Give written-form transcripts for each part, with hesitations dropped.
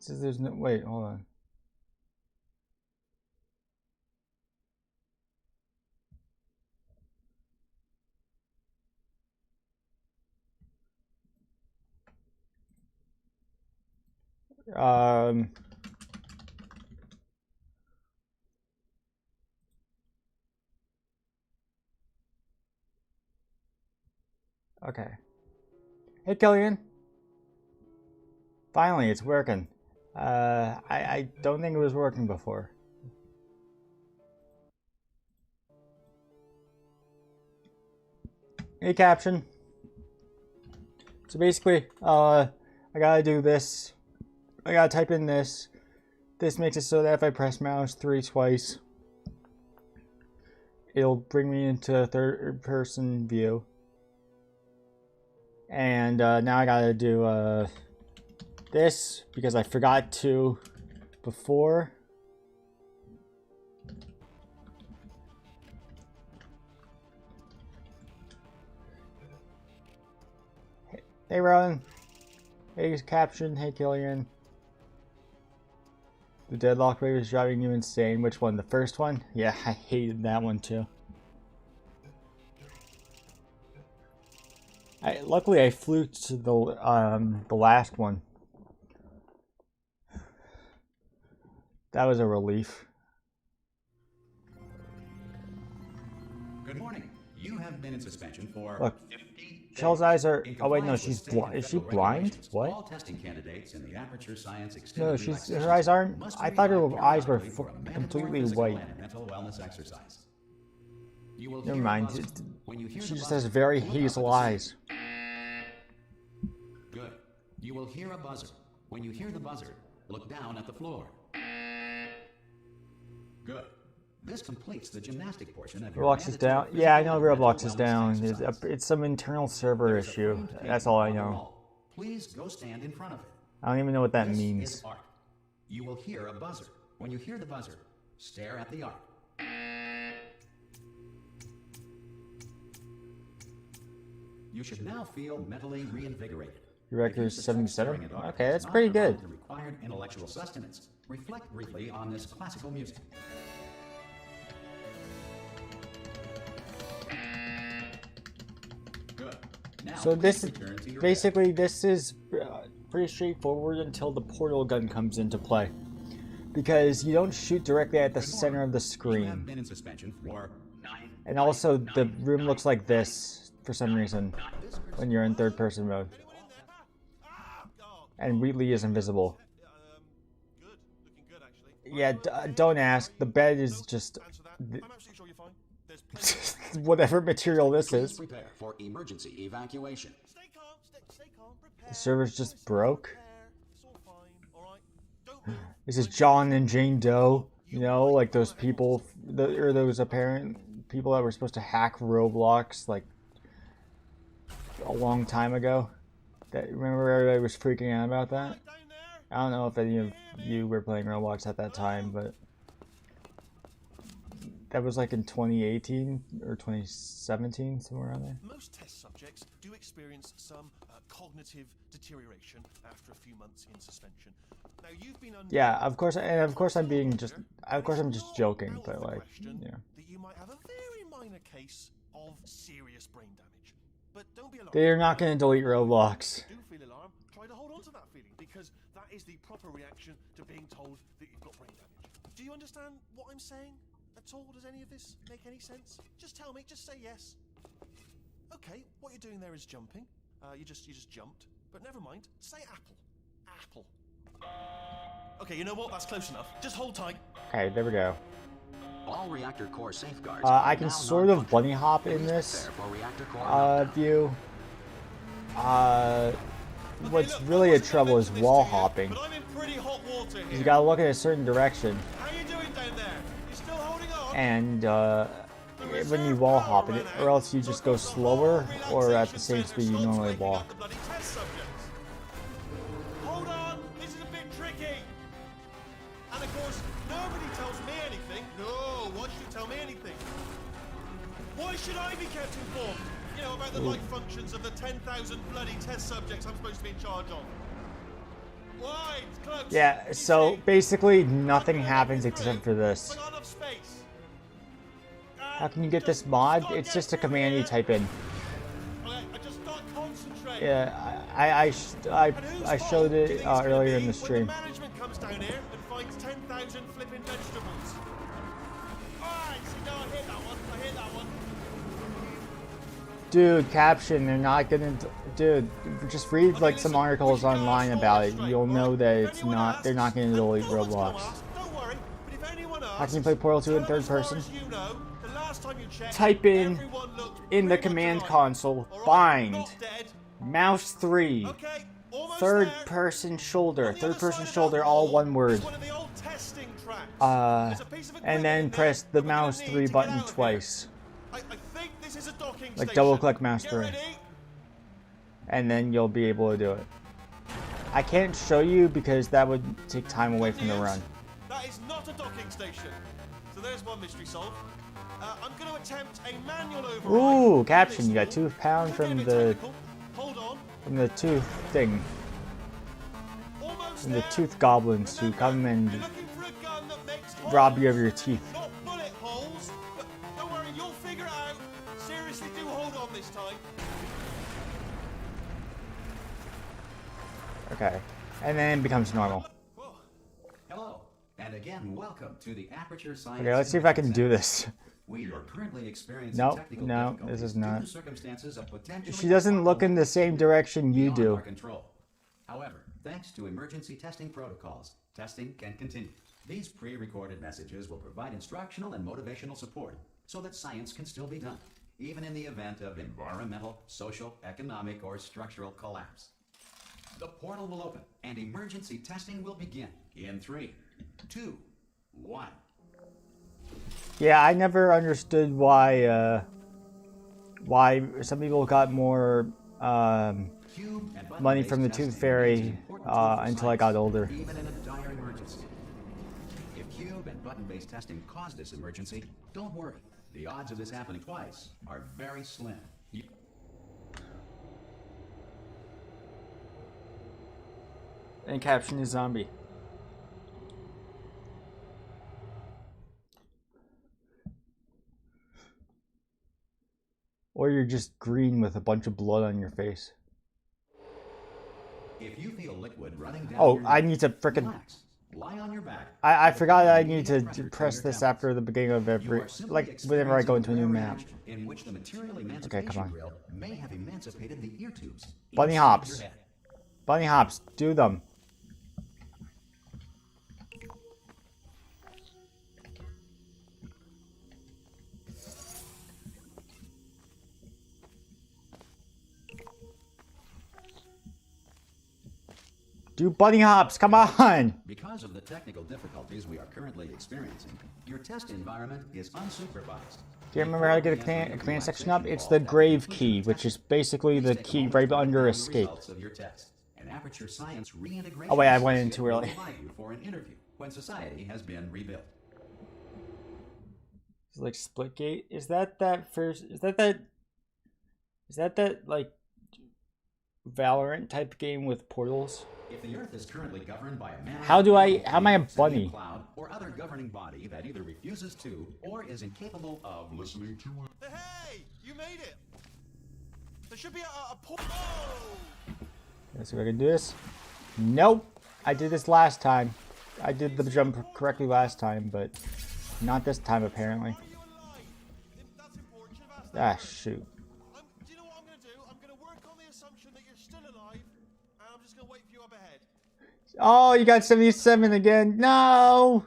says there's no. Wait, hold on. Okay. Hey, Killian. Finally, it's working. I don't think it was working before. Hey, caption. So basically, I gotta do this. I gotta type in this. This makes it so that if I press mouse 3 twice, it'll bring me into third person view. And now I gotta do this because I forgot to before. Hey Rowan. Hey caption. Hey Killian. The deadlock rate was driving you insane. Which one? The first one? Yeah, I hated that one too. Luckily I flew to the last one. That was a relief. Good morning. You have been in suspension for Look, 50 Shell's days. eyes are. Oh wait, no, she's blind. Is she blind? What? All testing candidates in the Aperture Science No, Extended her eyes aren't. must I thought her rely eyes were periodically for a mandatory completely physical white. and mental wellness exercise. You will Never hear a mind. buzzer. When you hear She the just buzzer, has very look up hazel at the eyes. Good. You will hear a buzzer. When you hear the buzzer, look down at the floor. Good. This completes the gymnastic portion of your Roblox is down. Yeah, I know Roblox is down. It's some internal server issue. That's all I know. Please go stand in front of it. I don't even know what that This means. is art. You will hear a buzzer. When you hear the buzzer, stare at the art. You should now feel mentally reinvigorated. Your record is If you suspect 77? staring at art Okay, does that's not pretty provide good. the required intellectual sustenance, reflect briefly on this classical music. Good. Now, So this is return to your basically this is pretty straightforward until the portal gun comes into play, because you don't shoot directly at the center of the You have screen, been in suspension for 9. and also the room looks like this for some reason when you're in third person mode, and Wheatley is invisible. Good. Looking good, actually. Yeah, don't ask. The bed is just Answer that. I'm absolutely sure you're fine. There's plenty. whatever material this Please is. prepare for emergency evacuation. Stay calm. Stay calm. Prepare. The server's just broke. Prepare. It's all fine. All right. Don't move. This is John and Jane Doe. You know, like those people, or those apparent people that were supposed to hack Roblox like a long time ago. That remember everybody was freaking out about that. Down there. I don't know if any of you were playing Roblox at that time, but that was like in 2018 or 2017, somewhere around there. Most test subjects do experience some cognitive deterioration after a few months in suspension. Now you've been under. Yeah, of course, and of course I'm just joking, but like, yeah. That you might have a very minor case of serious brain damage. But don't be alarmed. They're not going to delete Roblox. Do feel alarm, try to hold on to that feeling, because that is the proper reaction to being told that you've got brain damage. Do you understand what I'm saying at all? Does any of this make any sense? Just tell me, just say yes. Okay, what you're doing there is jumping. You just jumped, but never mind. Say apple. Apple. Okay, you know what? That's close enough. Just hold tight. Okay, there we go. All reactor core safeguards. I can sort of bunny hop in this view. What's really a trouble is wall hopping. But I'm in pretty hot water here. You gotta look in a certain direction, How you doing down there? You still holding on? and when you wall hop it, or else you just go slower, or at the same speed you normally walk. Hold on, this is a bit tricky. And of course, nobody tells me anything. No, why should you tell me anything? Why should I be kept informed? You know, about the life functions of the 10,000 bloody test subjects I'm supposed to be in charge of. Wide, close. Yeah, so basically nothing happens except for this. How can you get this mod? It's just a command you type in. I just start concentrating. Yeah, I showed it earlier in the stream. When the management comes down here and finds 10,000 flipping vegetables. Alright, see, now I hit that one. I hit that one. Dude, caption, they're not gonna... Dude, just read like some articles online about it. You'll know that it's not... They're not gonna delete Roblox. Don't worry, but if anyone asks, How can you play Portal 2 in third person? you know, the last time you checked, Type in the pretty command much alive. console, Alright, bind, not dead. mouse 3, Okay, almost third there. person shoulder, On the third other person side of shoulder, that all wall one word. is one of the old testing tracks. There's a piece of And then equipment in press there the that we're gonna mouse need 3 to get button out of here. twice. I think this is a docking Like station. double click mouse Get 3. ready. And then you'll be able to do it. I can't show you because that would take time away from the run. That is not a docking station. So there's one mystery solved. I'm going to attempt a manual override. Ooh, on caption, this you got wall. 2 pounds It's gonna from get a bit the technical. Hold on. tooth thing. Almost From the there. tooth goblins who Remember, come and you're looking for a gun that makes rob you of holes. your teeth. Not bullet holes. But don't worry, you'll figure it out. Seriously, do hold on this time. Okay. And then it becomes normal. Whoa. Hello, and again, welcome to the Aperture Science. Okay, let's see if I can do this. We are currently experiencing Nope, technical no, difficulties this is due not. to circumstances of potentially She doesn't look in the same direction you beyond do. our control. However, thanks to emergency testing protocols, testing can continue. These pre-recorded messages will provide instructional and motivational support so that science can still be done, even in the event of environmental, social, economic, or structural collapse. The portal will open and emergency testing will begin in 3, 2, 1. Yeah, I never understood why some people got more Cube and button money based from the testing Tooth Fairy remains an important tool for until I got science, older. even in a dire emergency. If cube and button-based testing caused this emergency, don't worry. The odds of this happening twice are very slim. And caption is zombie. Or you're just green with a bunch of blood on your face. If you feel liquid running down Oh, your I neck, need to frickin'... relax. Lie on your back. I forgot I need Immediate to pressure press your this temples. after the beginning of You every... are simply Like, whenever I go into a new experiencing map. reaction in which the material come emancipation on. grill may have emancipated the ear tubes. Bunny inside hops. your head. Bunny hops, do them. Do bunny hops, come on! Because of the technical difficulties we are currently experiencing, your test environment is unsupervised. Do you remember how to get a command section up? It's the grave key, which is basically the key right under escape. Oh wait, I went in too early. For an interview when society has been rebuilt. It's like Splitgate. Is that first? Is that like Valorant type game with portals? If the Earth is currently governed by a man, How am I a bunny? cloud or other governing body that either refuses to or is incapable of listening to it. Hey, you made it. There should be a portal. Oh! Let's see if I can do this. Nope. I did this last time. I did the jump correctly last time, but not this time apparently. Are you alive? That's important. Should have asked that Ah, first. shoot. Do you know what I'm going to do? I'm going to work on the assumption that you're still alive, and I'm just going to wait for you up ahead. Oh, you got 77 again. No!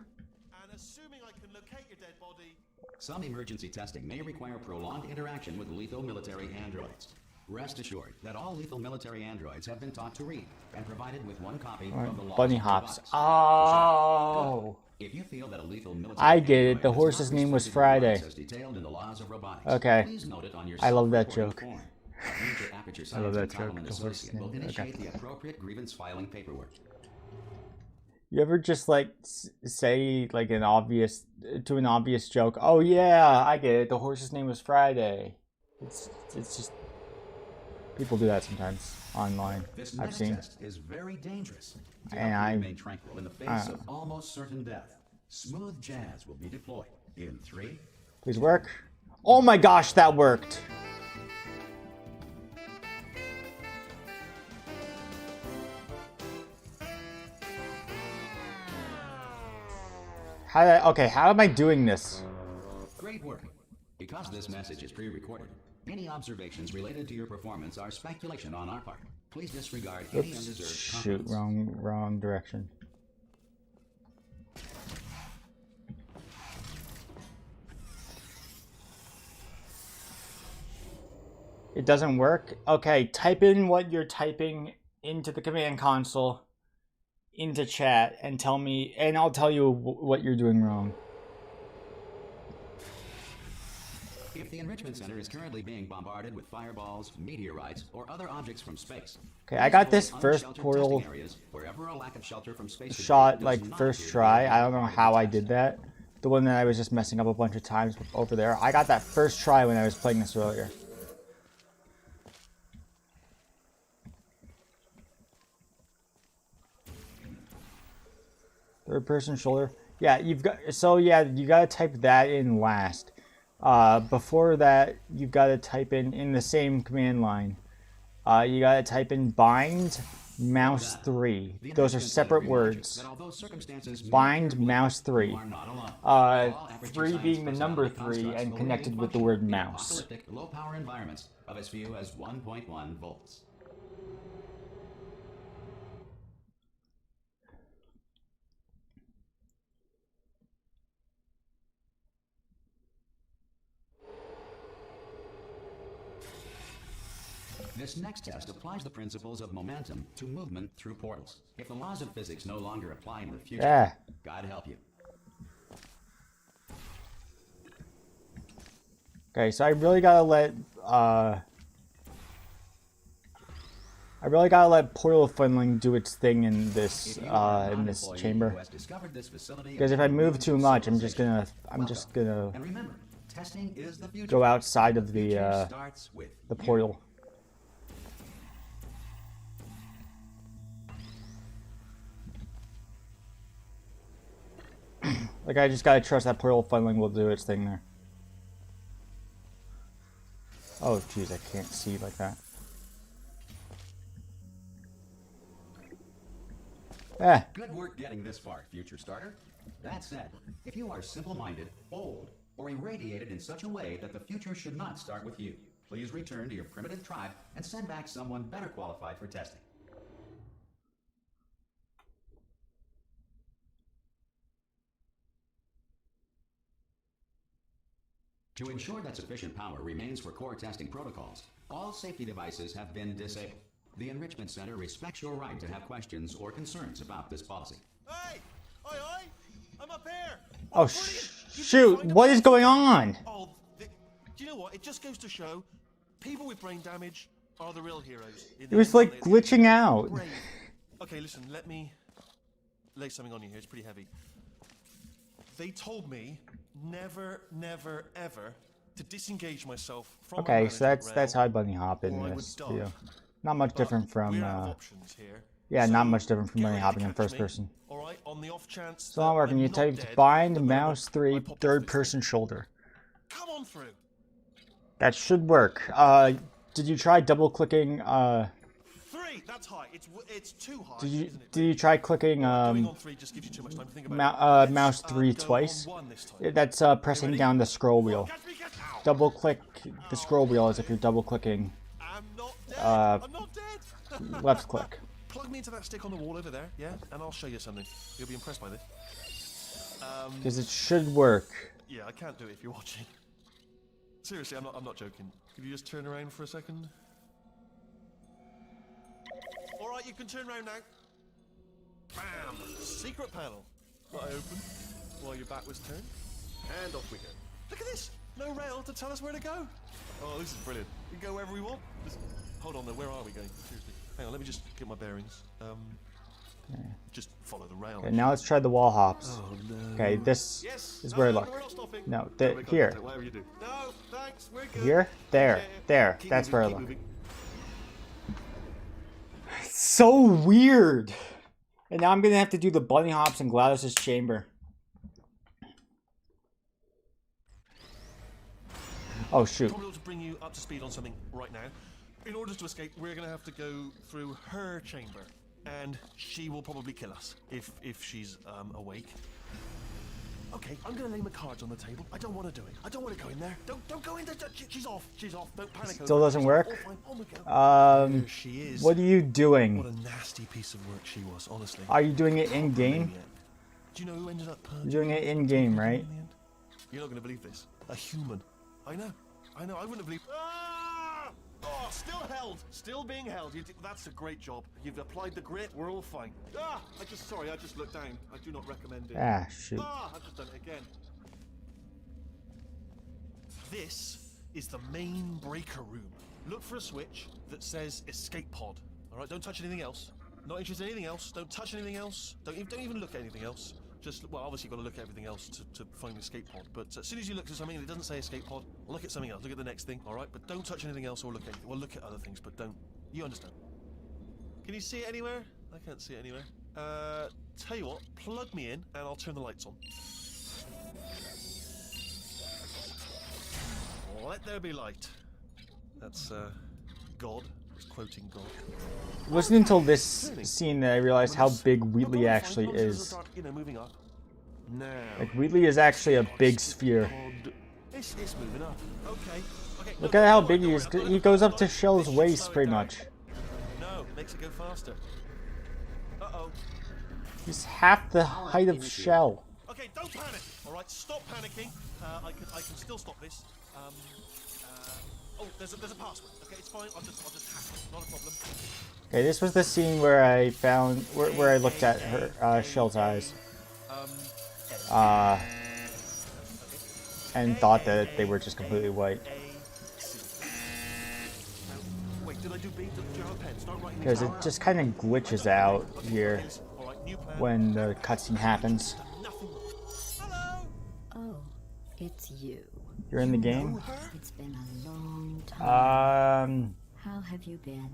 And assuming I can locate your dead body, Some emergency testing may require prolonged interaction with lethal military androids. Rest assured that all lethal military androids have been taught to read and provided with one copy of the laws Bunny of hops. robotics. Oh! If you feel that a lethal military I get it. android The is horse's not name was restricted to rights Friday. as detailed in the laws of robotics, Okay. please note it on your I love that self-reporting joke. form. A major Aperture I love Science that joke, entitlement the horse's associate will name. initiate Okay. the appropriate grievance filing paperwork. You ever just like say like an obvious joke? Oh yeah, I get it. The horse's name was Friday. It's just People do that sometimes online. This I've next seen. test is very dangerous. To And help I- you remain tranquil in the face of almost certain death, smooth jazz will be deployed in 3. Please work. Oh my gosh, that worked. How am I doing this? Great work. Because this message is pre-recorded, any observations related to your performance are speculation on our part. Please disregard any undeserved Shoot, compliments. wrong direction. It doesn't work? Okay, type in what you're typing into the command console, into chat, and tell me, and I'll tell you what you're doing wrong. If the Enrichment Center is currently being bombarded with fireballs, meteorites, or other objects from space, Okay, I got please this avoid first unsheltered portal testing areas wherever a lack of shelter from space debris shot does like not first appear to be try. a I don't know part of how the I test. did that. The one that I was just messing up a bunch of times over there. I got that first try when I was playing this earlier. Third person shoulder. Yeah, you gotta type that in last. Before that, you've got to type in the same command line. You gotta type in bind mouse 3. The Those are Enrichment Center separate reminds you words. that although circumstances may Bind appear bleak, mouse 3. you are not alone. All aperture 3 science being the number personality 3 constructs and will connected remain with the word functional in mouse. apocalyptic, low-power environments of as few as 1.1 volts. This next test applies the principles of momentum to movement through portals. If the laws of physics no longer apply in the future, Yeah. God help you. Okay, so I really gotta let portal funneling do its thing in this If you are in an this employee chamber. who has discovered this facility Because if I move too much, I'm just gonna And remember, testing is the future. go outside of Future the starts with the you. portal. Like I just gotta trust that portal funneling will do its thing there. Oh jeez, I can't see like that. Ah, Good work getting this far, future starter. That said, if you are simple-minded, old, or irradiated in such a way that the future should not start with you, please return to your primitive tribe and send back someone better qualified for testing. To ensure that sufficient power remains for core testing protocols, all safety devices have been disabled. The Enrichment Center respects your right to have questions or concerns about this policy. Hey! Oi, oi! I'm up here! oh Brilliant! You shoot! find a What is message. going on? Oh, do you know what? It just goes to show, people with brain damage are the real heroes. It was like glitching out. Brave. Okay, listen, let me lay something on you here. It's pretty heavy. They told me never, never, ever to disengage myself from my Okay, so management that's rail, how I bunny hop in or I would this die. video. Not much But different from we're out of options here. yeah, So not much different from get bunny ready to hopping in catch first me, person. all right, on the off chance So not that working. I'm You not typed dead, bind the moment mouse I 3 pop off third this person shoulder. thing. Come on through. That should work. Did you try double clicking? 3. That's high. It's too high. Did you isn't it? did you try clicking Going on 3 just gives you too much time to think about it. Let's, mouse 3 go twice? on 1 this time. That's pressing ready? down the scroll wheel. Catch me, catch me. Ow. Double click the scroll wheel as if you're double clicking I'm not dead. I'm not dead. left click. Plug me into that stick on the wall over there, yeah, and I'll show you something. You'll be impressed by this. Because it should work. Yeah, I can't do it if you're watching. Seriously, I'm not joking. Could you just turn around for a second? All right, you can turn around now. Bam! Secret panel. That I open while your back was turned, and off we go. Look at this. No rail to tell us where to go. Oh, this is brilliant. We can go wherever we want. Just, hold on, though. Where are we going? Seriously. Hang on. Let me just get my bearings. Just follow the rail. Okay, now let's try the wall hops. Oh no. Okay, this Yes. is No, where I no, look. we're not stopping. No, we're good, here. Whatever you do. No, thanks. We're good. Here, there, Yeah, there. keep That's moving, where I keep look. moving. so weird. And now I'm gonna have to do the bunny hops in Gladys's chamber. Oh shoot. Probably ought to bring you up to speed on something right now. In order to escape, we're going to have to go through her chamber, and she will probably kill us if she's awake. Okay, I'm going to lay my cards on the table. I don't want to do it. I don't want to go in there. Don't go in there. She's off. She's off. Don't panic. Still doesn't work. All fine. On we go. There she is. What are you doing? What a nasty piece of work she was, honestly. Are you doing it in game? Do you know who ended up? You're doing it in game, right? You're not going to believe this. A human. I know. I wouldn't have believed. Ah! Oh, still held. Still being held. That's a great job. You've applied the grit. We're all fine. Ah! I just looked down. I do not recommend it. Ah, shoot. Ah! I've just done it again. This is the main breaker room. Look for a switch that says escape pod. All right, don't touch anything else. Not interested in anything else. Don't touch anything else. Don't even look at anything else. Just, well, obviously you've got to look at everything else to find the escape pod. But as soon as you look at something and it doesn't say escape pod, look at something else. Look at the next thing, all right? But don't touch anything else or look at anything. Well, look at other things, but don't. You understand? Can you see it anywhere? I can't see it anywhere. Tell you what, plug me in and I'll turn the lights on. Let there be light. That's, God. Quoting God. It wasn't until this scene that I realized how big Wheatley actually is. Like, Wheatley is actually a big sphere. It's moving up. Okay. Look at how big he is. He goes up to Shell's waist, pretty much. No, makes it go faster. Uh-oh. He's half the height of Shell. Okay, don't panic. All right, stop panicking. I can still stop this. Oh, there's a password. Okay, it's fine. I'll just hack it. Not a problem. Okay, this was the scene where I found where I looked at her Shell's eyes. And thought that they were just completely white. Wait, did I do B? Do you have a pen? Start writing. Because it just kind of glitches out here when the cutscene happens. Hello. Oh, it's you. You're in the game? It's been a long time. How have you been?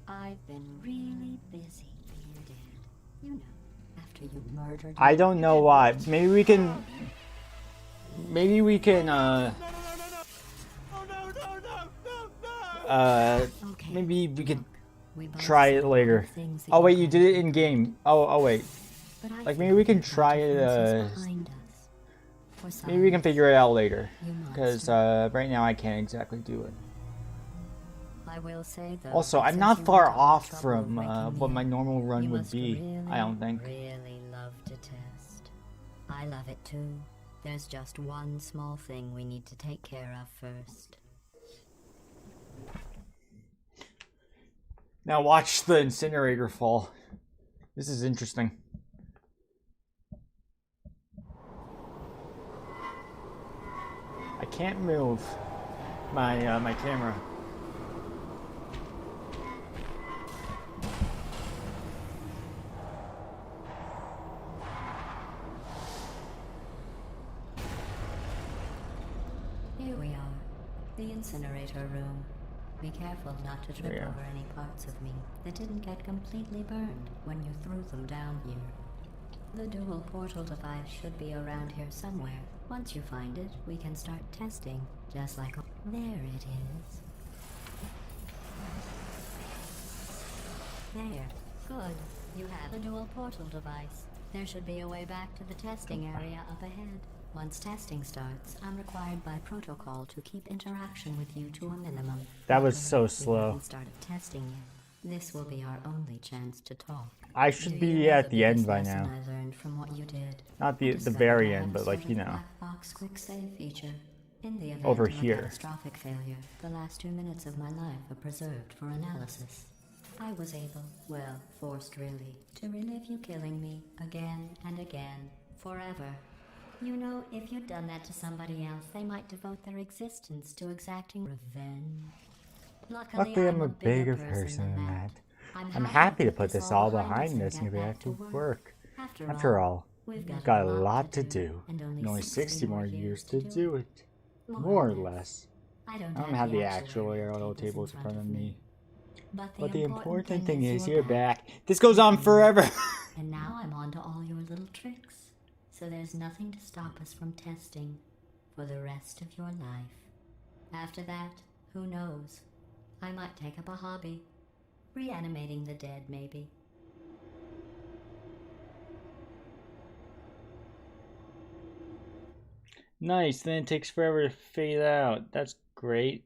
I've been really busy being dead. You know, after you murdered. I don't know why. Maybe we can. Okay. Maybe we could try it later. Oh wait, you did it in game. Oh wait. Like maybe we can try it. Maybe we can figure it out later. Because right now I can't exactly do it. I will say though, Also, I'm not far off from what my normal run would be. I don't think. Really love to test. I love it too. There's just one small thing we need to take care of first. Now watch the incinerator fall. This is interesting. I can't move my my camera. Here we are, the incinerator room. Be careful not to trip over any parts of me that didn't get completely burned when you threw them down here. The dual portal device should be around here somewhere. Once you find it, we can start testing, just like... There it is. There. Good. You have a dual portal device. There should be a way back to the testing area up ahead. Once testing starts, I'm required by protocol to keep interaction with you to a minimum. That was so We slow. haven't started testing yet. This will be our only chance to talk. I should be at the end by now. I learned from what you did. Not the very end, but like, you know. Black box quick save feature. In the event Over of a here. catastrophic failure, the last 2 minutes of my life are preserved for analysis. I was able, well, forced really, to relive you killing me again and again, forever. You know, if you'd done that to somebody else, they might devote their existence to exacting revenge. Luckily, I'm a bigger person than that. I'm happy to put this all behind us and get back to work. After all, we've got a lot to do, and only 60 more years to do it. More or less. I don't have the actual aerial tables in front of me. But the important thing is you're you're back. This goes on forever. And now I'm on to all your little tricks. So there's nothing to stop us from testing for the rest of your life. After that, who knows? I might take up a hobby. Reanimating the dead, maybe. Nice, then it takes forever to fade out. That's great.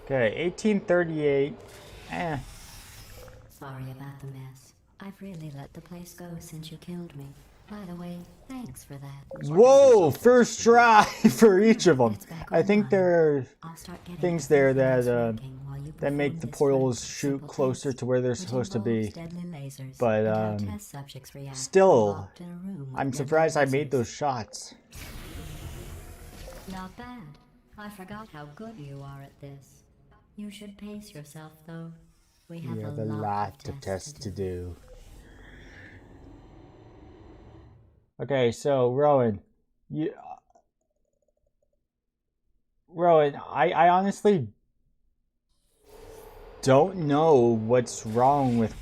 Okay, 1838. Sorry about the mess. I've really let the place go since you killed me. By the way, thanks for that. Whoa, first try for each of them. It's back I think online. there are I'll start getting things there everything else that working while you that make perform the this portals first shoot simple closer test, to where they're which supposed to be. involves deadly lasers But, and how test subjects react still, locked in a room with I'm deadly surprised I made lasers. those shots. Not bad. I forgot how good you are at this. You should pace yourself, though. We have You have a a lot of of tests tests to do. Okay, so Rowan, I honestly don't know what's wrong with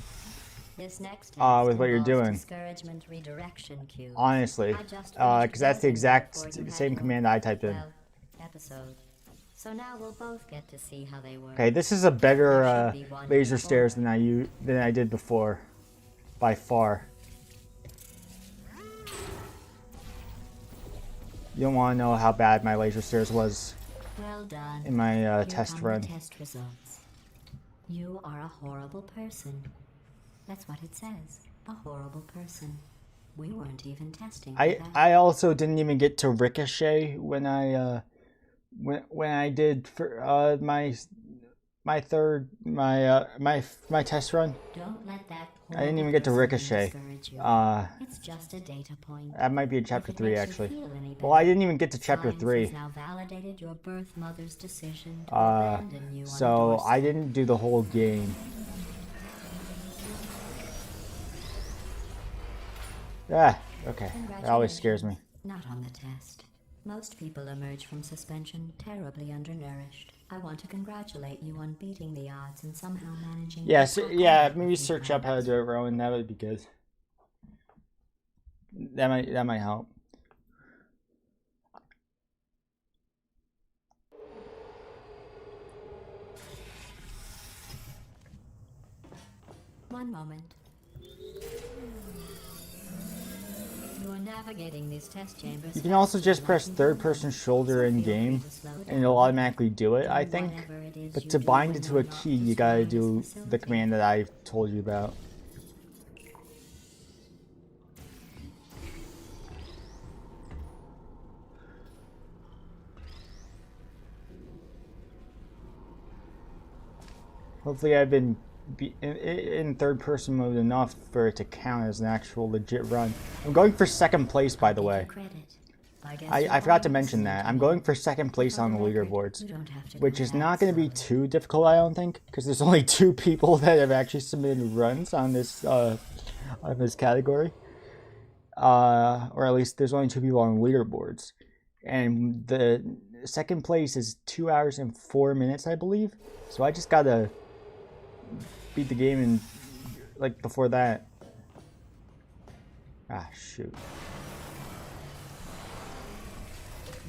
This next with what you're involves doing. discouragement redirection cubes. Honestly, I just because finished that's the building them exact before you had same your, command I typed in. well, episode. So now we'll both get to see how they work. Okay, this is a better There should be one laser before. stairs than I did before, by far. You don't want to know how bad my laser stairs was Well done. in my Here test come run. the test results. You are a horrible person. That's what it says. A horrible person. We weren't even testing for that. I also didn't even get to ricochet when I did for my test run. Don't let that I didn't even get to horrible person ricochet. discourage you. It's just a data point. That might be in If chapter it 3 makes you actually. feel any Well, I better, didn't even get to chapter Science 3. has now validated your birth mother's decision to abandon you on the So doorstep. I didn't do the whole game. Ah, okay. That always scares me. Not on the test. Most people emerge from suspension terribly undernourished. I want to congratulate you on beating the odds and somehow managing to Yes, crack yeah, on maybe with search up how to do it, Rowan. That would be good. That might help. One moment. You are navigating these test chambers. You can also just faster press than I can third do person them. shoulder So in feel free game to slow and down. it'll automatically do it, I Do think. whatever it is But you to do bind when it to you're a not key, you gotta destroying do this the facility. command that I told you about. Hopefully I've been in third person mode enough for it to count as an actual legit run. I'm going for second place, by the way. I forgot to mention that. I'm going for second place on the leaderboards, which is not going to be too difficult, I don't think, because there's only 2 people that have actually submitted runs on this category, or at least there's only 2 people on leaderboards, and the second place is 2 hours and 4 minutes, I believe. So I just gotta beat the game in like before that. Ah, shoot.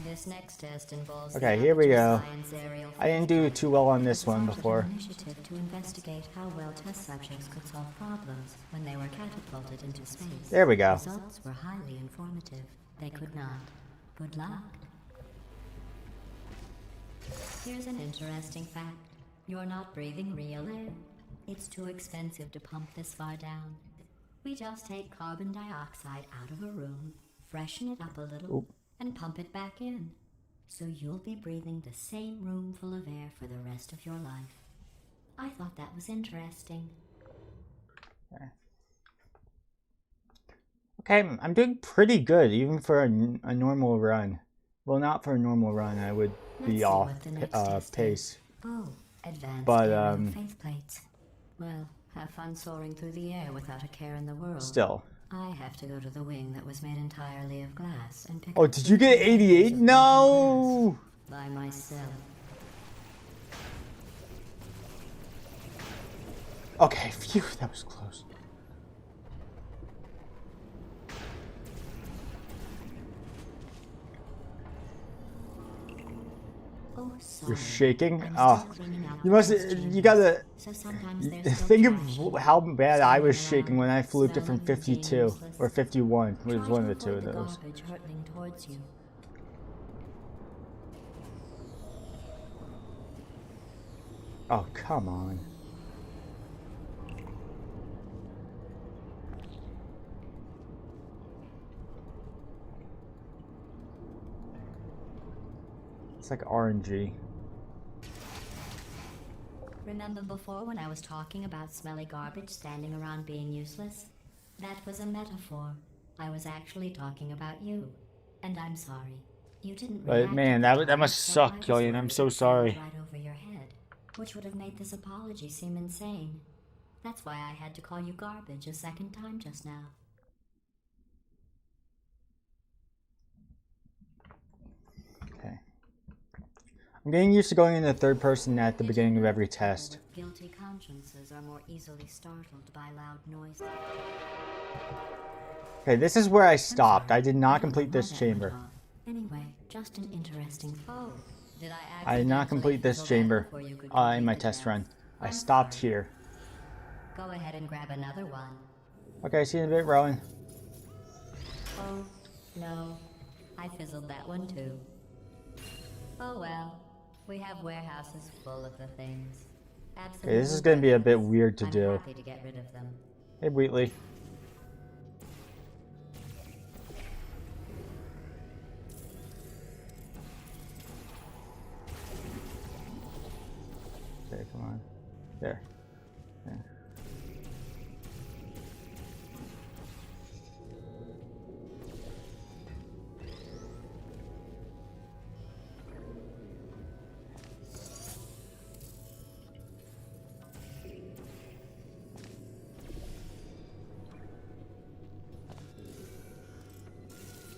This next test involves Okay, the here we amateur go. science aerial I didn't field do trip. too well on It this was one launched before. an initiative to investigate how well test subjects could solve problems when they were catapulted into space. There we go. Results were highly informative. They could not. Good luck. Here's an interesting fact. You're not breathing real air. It's too expensive to pump this far down. We just take carbon dioxide out of a room, freshen it up a little, and pump it back in. So you'll be breathing the same room full of air for the rest of your life. I thought that was interesting. Okay, I'm doing pretty good, even for a normal run. Well, not for a normal run, I would Let's be see off what the next test pace. is. Oh, advanced But, aerial faith plates. Well, have fun soaring through the air without a care in the world. Still. I have to go to the wing that was made entirely of glass and pick Oh, up did you get 88? pieces of broken No! glass. by myself. Okay, phew, that was close. Oh, You're sorry. shaking? I'm Oh, still cleaning out you the must. test You chambers, gotta so sometimes there's still think trash of here. how bad I was Standing shaking when I around, flew to from smelling and being 52 useless. or 51. It Try was one to of the two avoid of the those. garbage hurtling towards you. Oh, come on. It's like RNG. Remember before when I was talking about smelly garbage standing around being useless? That was a metaphor. I was actually talking about you. And I'm sorry. You didn't But react man, at the that time, must so suck, I was Killian. I'm worried so it sailed sorry. right over your head, which would have made this apology seem insane. That's why I had to call you garbage a second time just now. Okay. I'm getting used to going into third person at the beginning of every test. Guilty consciences are more easily startled by loud noises. Okay, this is where I stopped. I did not complete this chamber. Anyway, just an interesting thought. Did I did not complete this chamber in my test run. I stopped here. Go ahead and grab another one. Okay, see you in a bit, Rowan. Oh, no. I fizzled that one too. Oh well. We have warehouses full of the things. Okay, this is going to be a bit weird to I'm do. happy to get rid of them. Hey, Wheatley. Okay, come on. There. There.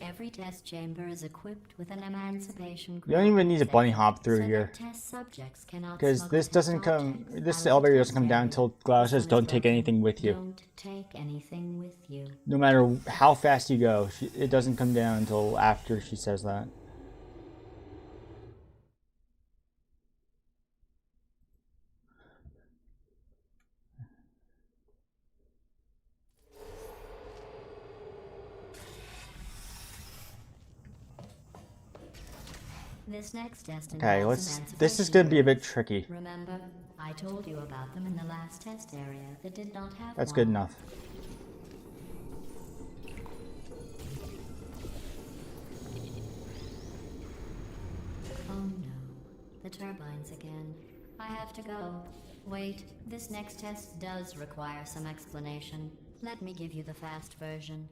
Every test chamber is equipped with an emancipation. You don't even need to bunny hop through here. Because this doesn't come, this elevator doesn't come down until Gladys says don't take anything with you. Don't take anything with you. No matter how fast you go, it doesn't come down until after she says that. This next test Okay, involves this is going to be a bit tricky. Remember, I told you about them in the last test area that did not have That's one. good enough. Oh no, the turbines again. I have to go. Wait, this next test does require some explanation. Let me give you the fast version.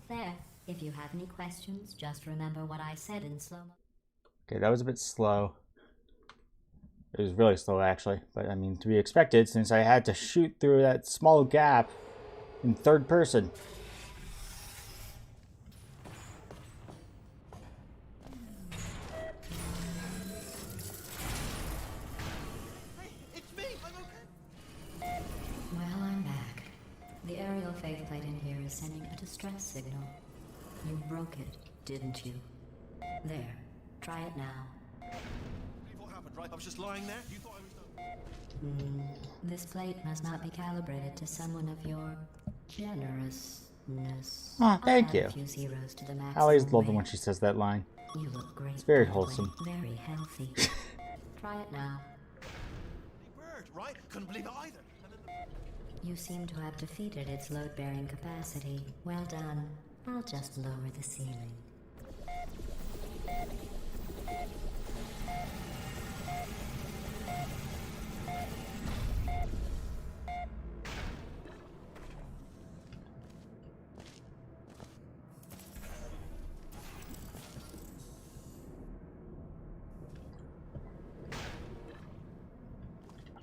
There. If you have any questions, just remember what I said in slow-mo. Okay, that was a bit slow. It was really slow, actually. But, I mean, to be expected, since I had to shoot through that small gap in third person. Hey, it's me! I'm okay! Well, I'm back. The aerial faceplate in here is sending a distress signal. You broke it, didn't you? There. Try it now. Believe what happened, right? I was just lying there. You thought I was done. This plate must not be calibrated to someone of your generousness. Aw, thank I'll you. add a few zeros to the I always maximum love it when weight. she says that line. You look great. It's very by the way. wholesome. Very healthy. Try it now. Bird, right? Couldn't believe it either. And then You seem to have defeated its load-bearing capacity. Well done. I'll just lower the ceiling.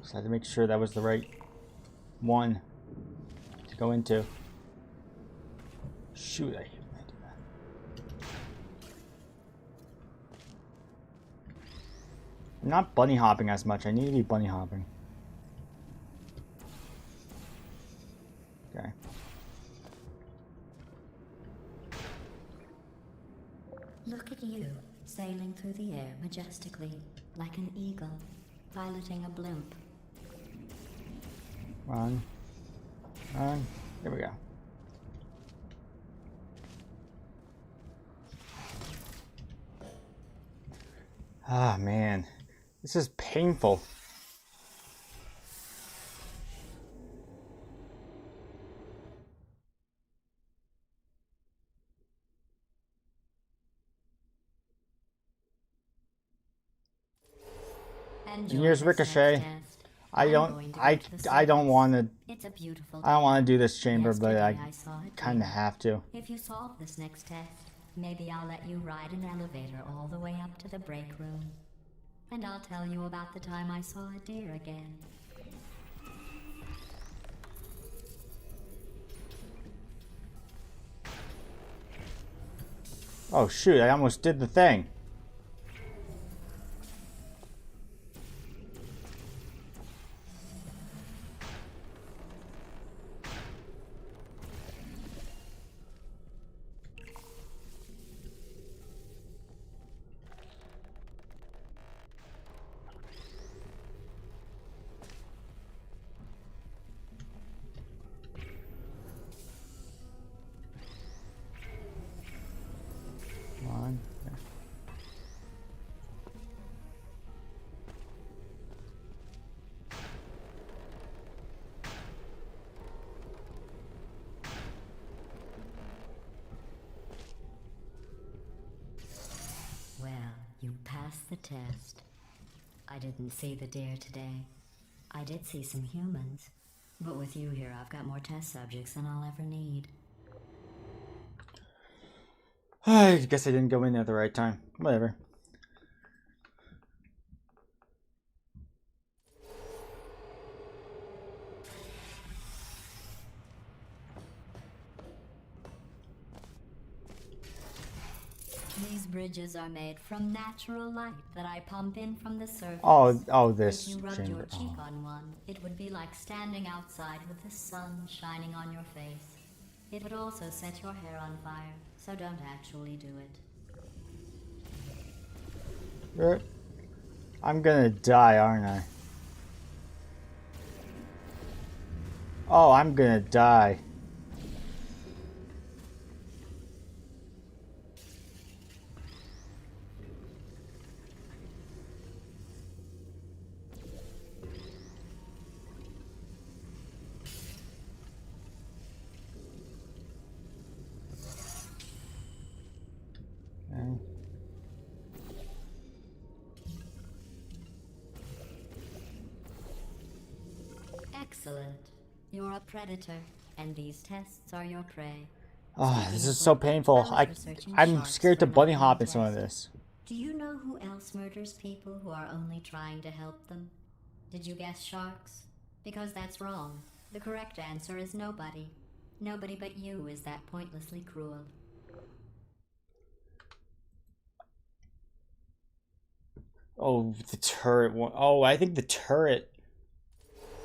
Just had to make sure that was the right one to go into. Shoot, I do that. I'm not bunny hopping as much. I need to be bunny hopping. Okay. Look at you, sailing through the air majestically, like an eagle, piloting a blimp. Run. Run. There we go. Ah, man. This is painful. And here's Ricochet. I don't want to. It's a beautiful I don't want to do this chamber, but Yesterday I saw it kind of here. have to. If you solve this next test, maybe I'll let you ride an elevator all the way up to the break room. And I'll tell you about the time I saw a deer again. Oh shoot! I almost did the thing. Come on. Well, you passed the test. I didn't see the deer today. I did see some humans. But with you here, I've got more test subjects than I'll ever need. I guess I didn't go in at the right time. Whatever. These bridges are made from natural light that I pump in from the surface. Oh, this If you rubbed chamber. your cheek Oh. on one, it would be like standing outside with the sun shining on your face. It would also set your hair on fire, so don't actually do it. I'm gonna die, aren't I? Oh, I'm gonna die. Okay. Excellent. You're a predator, and these tests are your prey. Oh, Speaking this of is so which, painful. I was researching I'm sharks scared to for bunny an hop in upcoming some of test. this. Do you know who else murders people who are only trying to help them? Did you guess sharks? Because that's wrong. The correct answer is nobody. Nobody but you is that pointlessly cruel. Oh, the turret one. Oh, I think the turret.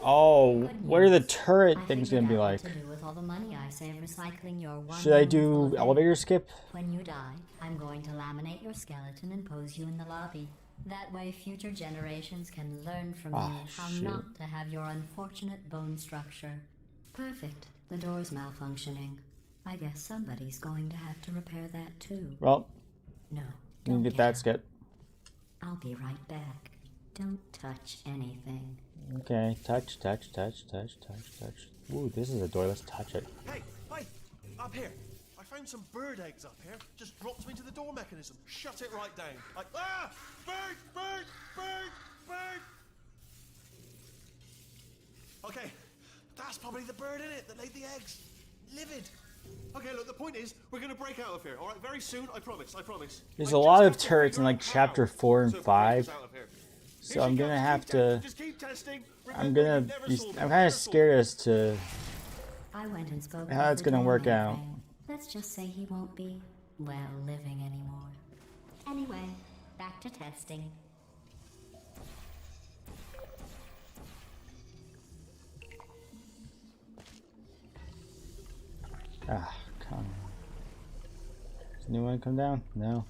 Oh, Good what are the news. turret I things figured gonna be out like? what to do with all the money I save recycling your one Should I room full do of elevator eggs. skip? When you die, I'm going to laminate your skeleton and pose you in the lobby. That way future generations can learn from Ah, you how shoot. not to have your unfortunate bone structure. Perfect. The door's malfunctioning. I guess somebody's going to have to repair that too. Well, No, you don't can get that out. skip. I'll be right back. Don't touch anything. Okay, touch. Ooh, this is a door. Let's touch it. Hey, up here. I found some bird eggs up here. Just dropped them into the door mechanism. Shut it right down. Like, bird. Okay, that's probably the bird in it that laid the eggs. Livid. Okay, look, the point is, we're gonna break out of here, alright? Very soon, I promise. There's I a lot just of have to turrets in figure like out chapter how 4 and to break 5. us out of here. So Here I'm she gonna comes. have Keep to. Just keep testing. I'm Remember, gonna we've never be. solved I'm it. kind Never of solved scared as to I went and spoke how with it's the gonna work doorman out. thing. Let's just say he won't be, well, living anymore. Anyway, back to testing. Ah, come on. Does anyone come down? No.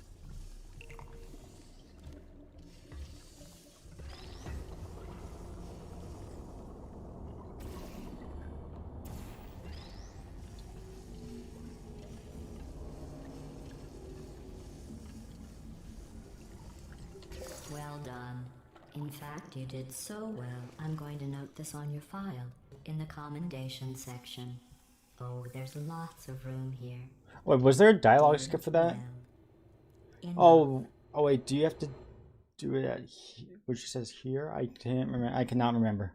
Well done. In fact, you did so well, I'm going to note this on your file, in the commendation section. Oh, there's lots of room here. Wait, was there a dialogue skip for that? Well, Oh wait, do you have to do it at which says here? I can't remember. I cannot remember.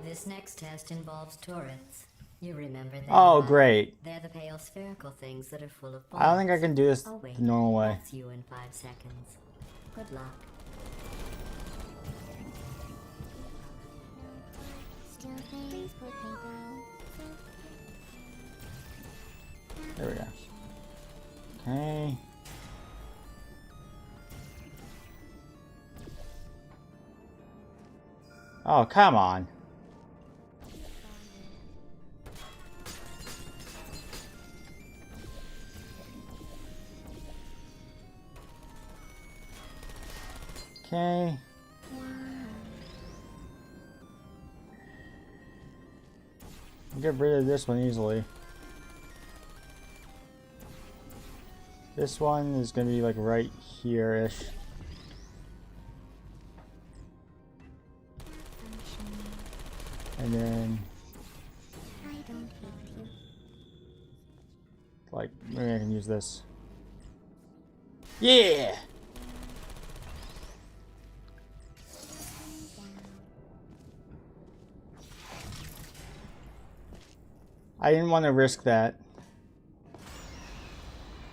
This next test involves turrets. You remember that? Oh, great. They're the pale spherical things that are full of bullets. I don't think I can do this Oh, wait, the normal way. That's you in 5 seconds. Good luck. There we go. Okay. Oh, come on. Okay. I'll get rid of this one easily. This one is gonna be like right here-ish. And then like maybe I can use this. Yeah! I didn't want to risk that.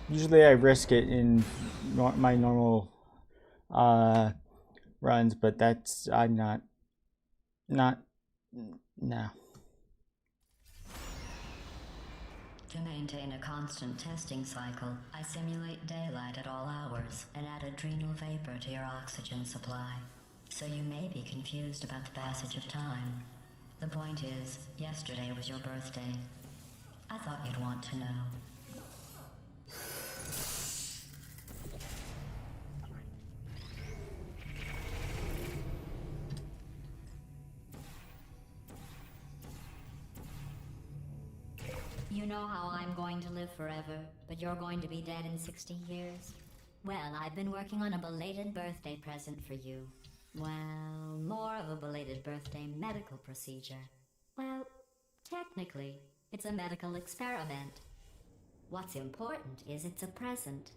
Usually I risk it in my normal runs, but that's I'm not no. To maintain a constant testing cycle, I simulate daylight at all hours and add adrenal vapor to your oxygen supply. So you may be confused about the passage of time. The point is, yesterday was your birthday. I thought you'd want to know. You know how I'm going to live forever, but you're going to be dead in 60 years? Well, I've been working on a belated birthday present for you. Well, more of a belated birthday medical procedure. Well, technically, it's a medical experiment. What's important is it's a present.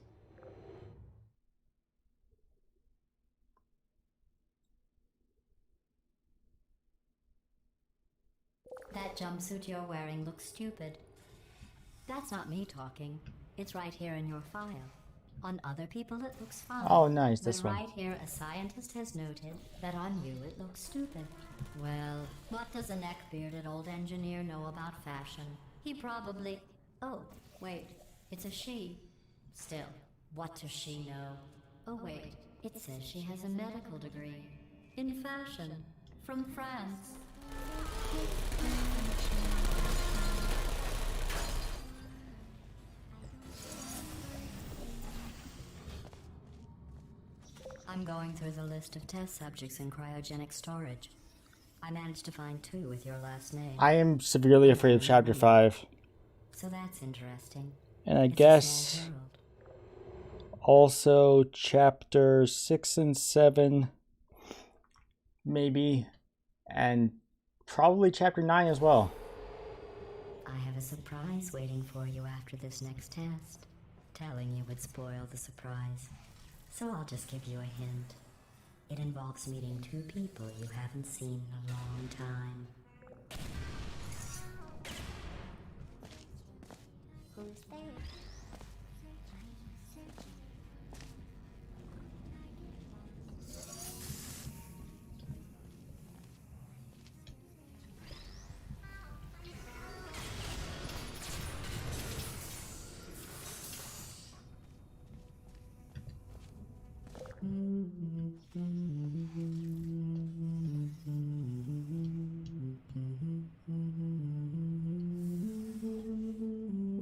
That jumpsuit you're wearing looks stupid. That's not me talking. It's right here in your file. On other people it looks fine. Oh, nice, But this one. right here a scientist has noted that on you it looks stupid. Well, what does a neck-bearded old engineer know about fashion? He probably... Oh, wait, it's a she. Still, what does she know? Oh wait, it says she has a medical degree. In fashion. From France. I'm going through the list of test subjects in cryogenic storage. I managed to find 2 with your last name. I am severely afraid of chapter 5. So that's interesting. And I It's a guess small world. also chapter 6 and 7 maybe, and probably chapter 9 as well. I have a surprise waiting for you after this next test. Telling you would spoil the surprise. So I'll just give you a hint. It involves meeting 2 people you haven't seen in a long time. Who's there?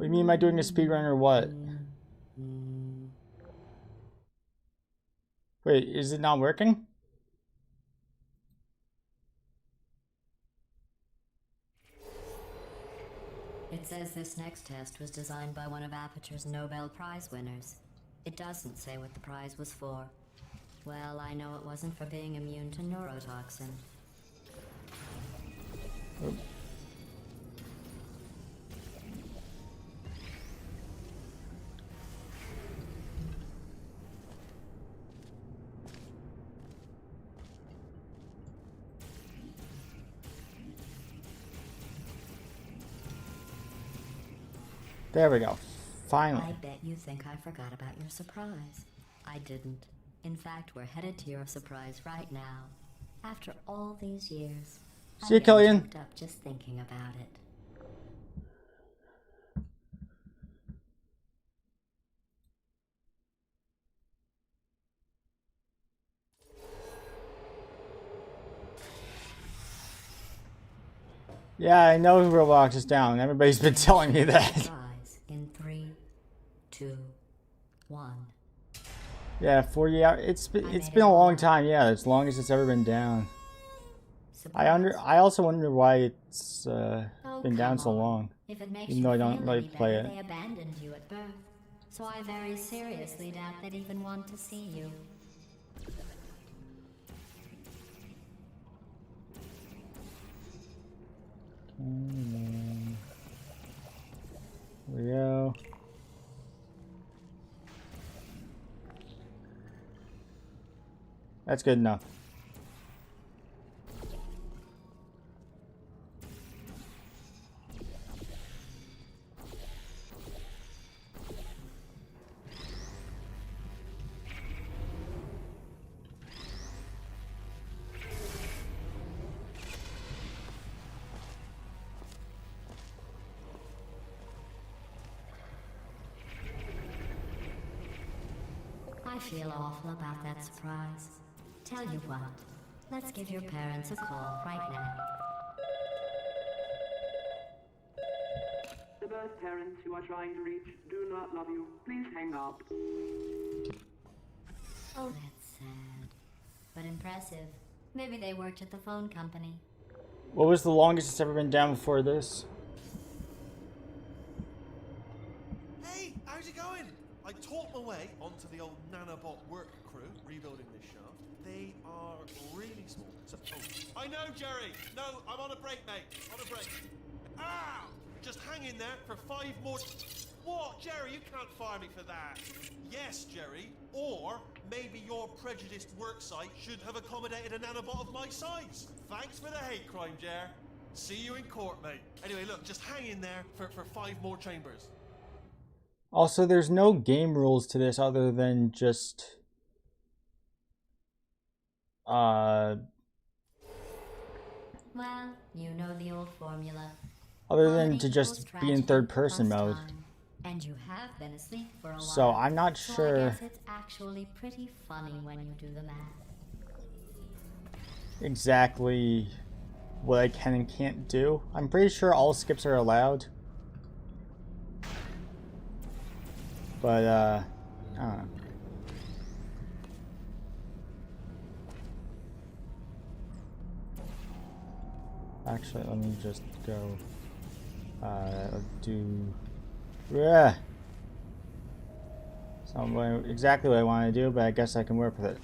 do you mean by doing a speedrun or what? Wait, is it not working? It says this next test was designed by one of Aperture's Nobel Prize winners. It doesn't say what the prize was for. Well, I know it wasn't for being immune to neurotoxin. Oop. There we go. Finally. I bet you think I forgot about your surprise. I didn't. In fact, we're headed to your surprise right now. After all these years. See you, Killian. I'm choked up just thinking about it. Yeah, I know Roblox is down. Everybody's been telling me that. Surprise in 3, 2, 1. Yeah, 40 hours. It's been a long time. Yeah, as long as it's ever been down. I also wonder why it's been down so long. If it makes Even though I you don't feel really any play better, it. they abandoned you at birth. So I very seriously doubt they'd even want to see you. Here we go. That's good enough. I feel awful about that surprise. Tell you what, let's give your parents a call right now. The birth parents you are trying to reach do not love you. Please hang up. Oh, that's sad. But impressive. Maybe they worked at the phone company. What was the longest it's ever been down before this? Hey, how's it going? I taught my way onto the old nanobot work crew rebuilding this shaft. They are really small. So, I know, Jerry. No, I'm on a break, mate. On a break. Ow! Just hang in there for 5 more. What, Jerry? You can't fire me for that. Yes, Jerry. Or maybe your prejudiced work site should have accommodated a nanobot of my size. Thanks for the hate crime, Jer. See you in court, mate. Anyway, look, just hang in there for 5 more chambers. Also, there's no game rules to this other than just Well, you know the old formula. other than Comedy to just equals be in tragedy third person plus mode. time. And you have been asleep for a while. So I'm not So sure I guess it's actually pretty funny when you do the math. exactly what I can and can't do. I'm pretty sure all skips are allowed. But I don't know. Actually, let me just go do it's not exactly what I want to do, but I guess I can work with it.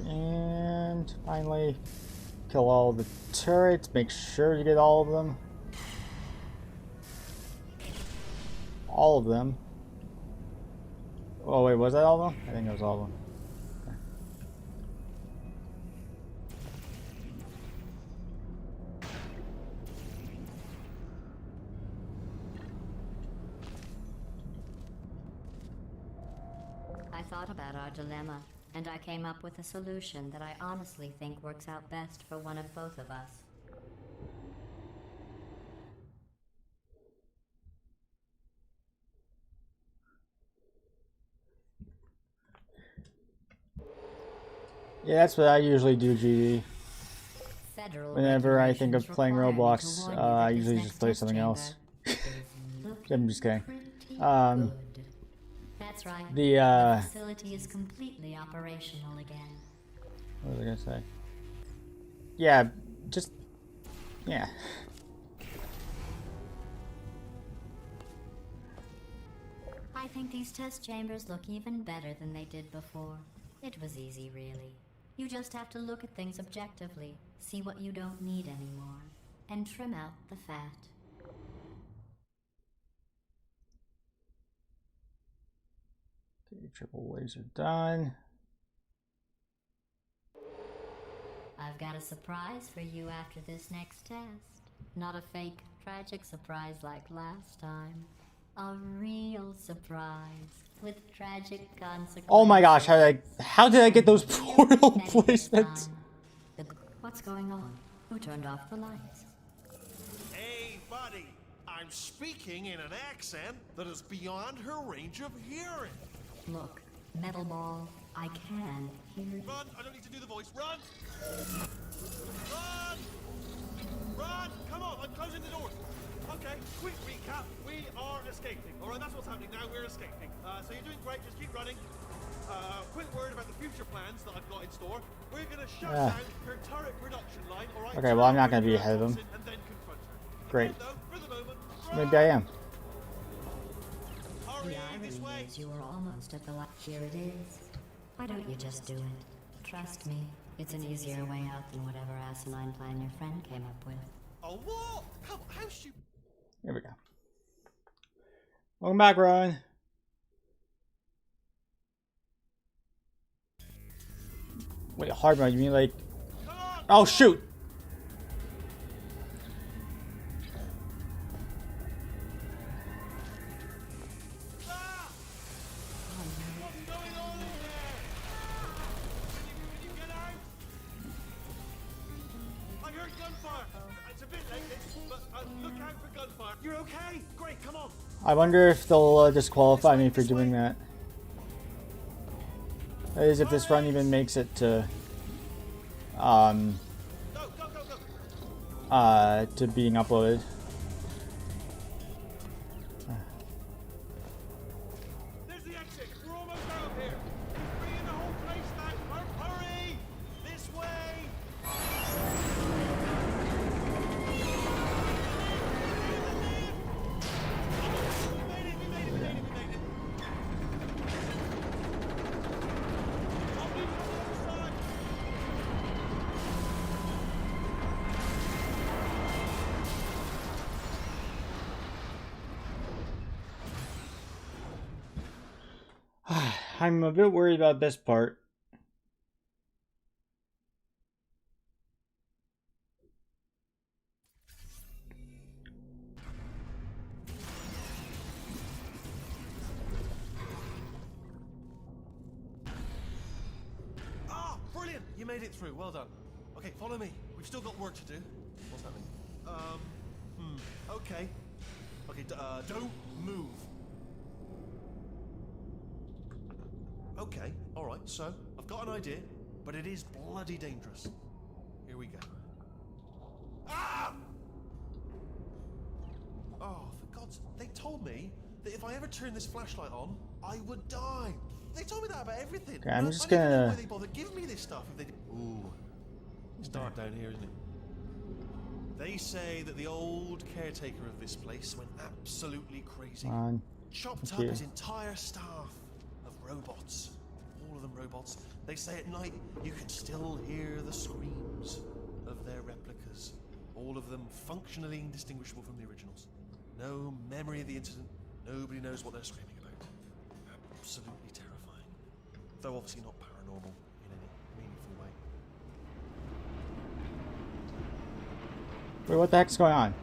And finally, kill all the turrets. Make sure you get all of them. All of them. Oh wait, was that all of them? I think it was all of them. thought about our dilemma, and I came up with a solution that I honestly think works out best for one of both of us. Yeah, that's what I usually do, GD. Federal Whenever I think of regulations playing require me to Roblox, warn you that I this usually next just play test something chamber else. is looking I'm just kidding. pretty Um, good. That's right. The, The facility is completely operational again. what was I gonna say? Yeah, just, yeah. I think these test chambers look even better than they did before. It was easy, really. You just have to look at things objectively, see what you don't need anymore, and trim out the fat. Okay, triple laser done. I've got a surprise for you after this next test. Not a fake, tragic surprise like last time. A real surprise with tragic consequences. Oh my gosh, how did I get those portal placements? What's going on? Who turned off the lights? Hey, buddy. I'm speaking in an accent that is beyond her range of hearing. Look, Metal Ball, I can hear you. Run! I don't need to do the voice. Run! Run! Run! Come on, I'm closing the doors. Okay, quick recap. We are escaping. All right, that's what's happening now. We're escaping. So you're doing great. Just keep running. Quick word about the future plans that I've got in store. We're going to shut down her turret production line. All right. Okay, well, I'm not going to be ahead of them. And then confront her. Great. Again, though, for the moment, Maybe I am. hurry The irony this way. is you were almost at the light. Here it is. Why don't you just do it? Trust me, it's an easier way out than whatever asinine plan your friend came up with. Oh, what? Come on, how stupid. Here we go. Welcome back, Rowan. Wait, hard mode, you mean like... Come on. Oh, shoot! Ah! What's going on in there? Can you get out? I heard gunfire. It's a bit late, but look out for gunfire. You're okay? Great, come on. I wonder if they'll disqualify me for doing that. That is, if this run even makes it to... Go, go. to being uploaded. There's the exit. We're almost out of here. Bringing the whole place down. Hurry! This way! We made it. I'll be on the other side. I'm a bit worried about this part. Ah, brilliant! You made it through. Well done. Okay, follow me. We've still got work to do. What's happening? Okay. Okay, don't move. Okay, alright, so I've got an idea, but it is bloody dangerous. Here we go. Ah! Oh, for God's... They told me that if I ever turn this flashlight on, I would die. They told me that about everything. Okay, I'm I just don't even know gonna- why they bother giving me this stuff if they... Ooh. It's dark down here, isn't it? They say that the old caretaker of this place went absolutely crazy. On. Chopped up Okay. his entire staff of robots. All of them robots. They say at night you can still hear the screams of their replicas. All of them functionally indistinguishable from the originals. No memory of the incident. Nobody knows what they're screaming about. Absolutely terrifying. Though obviously not paranormal in any meaningful way. Wait, what the heck's going on?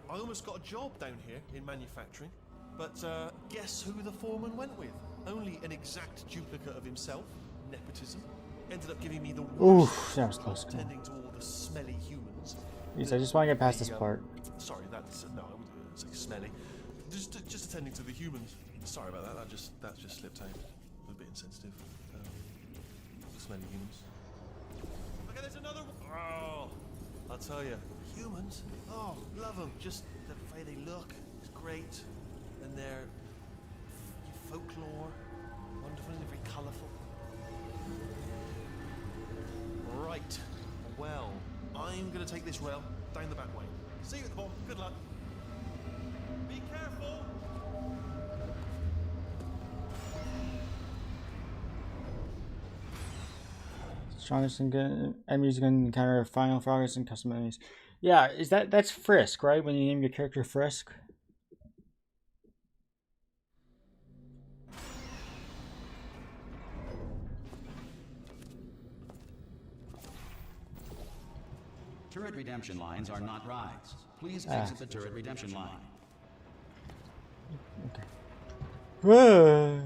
I almost got a job down here in manufacturing, but guess who the foreman went with? Only an exact duplicate of himself. Nepotism. Ended up giving me the worst Oof, that was close. tending to all the smelly humans. Please, I just want to get past this part. Sorry, that's no, I wouldn't say smelly. Just attending to the humans. Sorry about that. That just slipped out. A bit insensitive. Smelly humans. Okay, there's another one. Oh, I'll tell you, humans. Oh, love them. Just the way they look is great, and their folklore, wonderful and very colourful. Right. Well, I'm gonna take this rail down the back way. See you at the bottom. Good luck. Be careful. Strongest enemies you can encounter final frogs and custom enemies. Yeah, that's Frisk, right? When you name your character Frisk. Turret redemption lines are not rides. Please exit the turret redemption line. Okay. Whoa.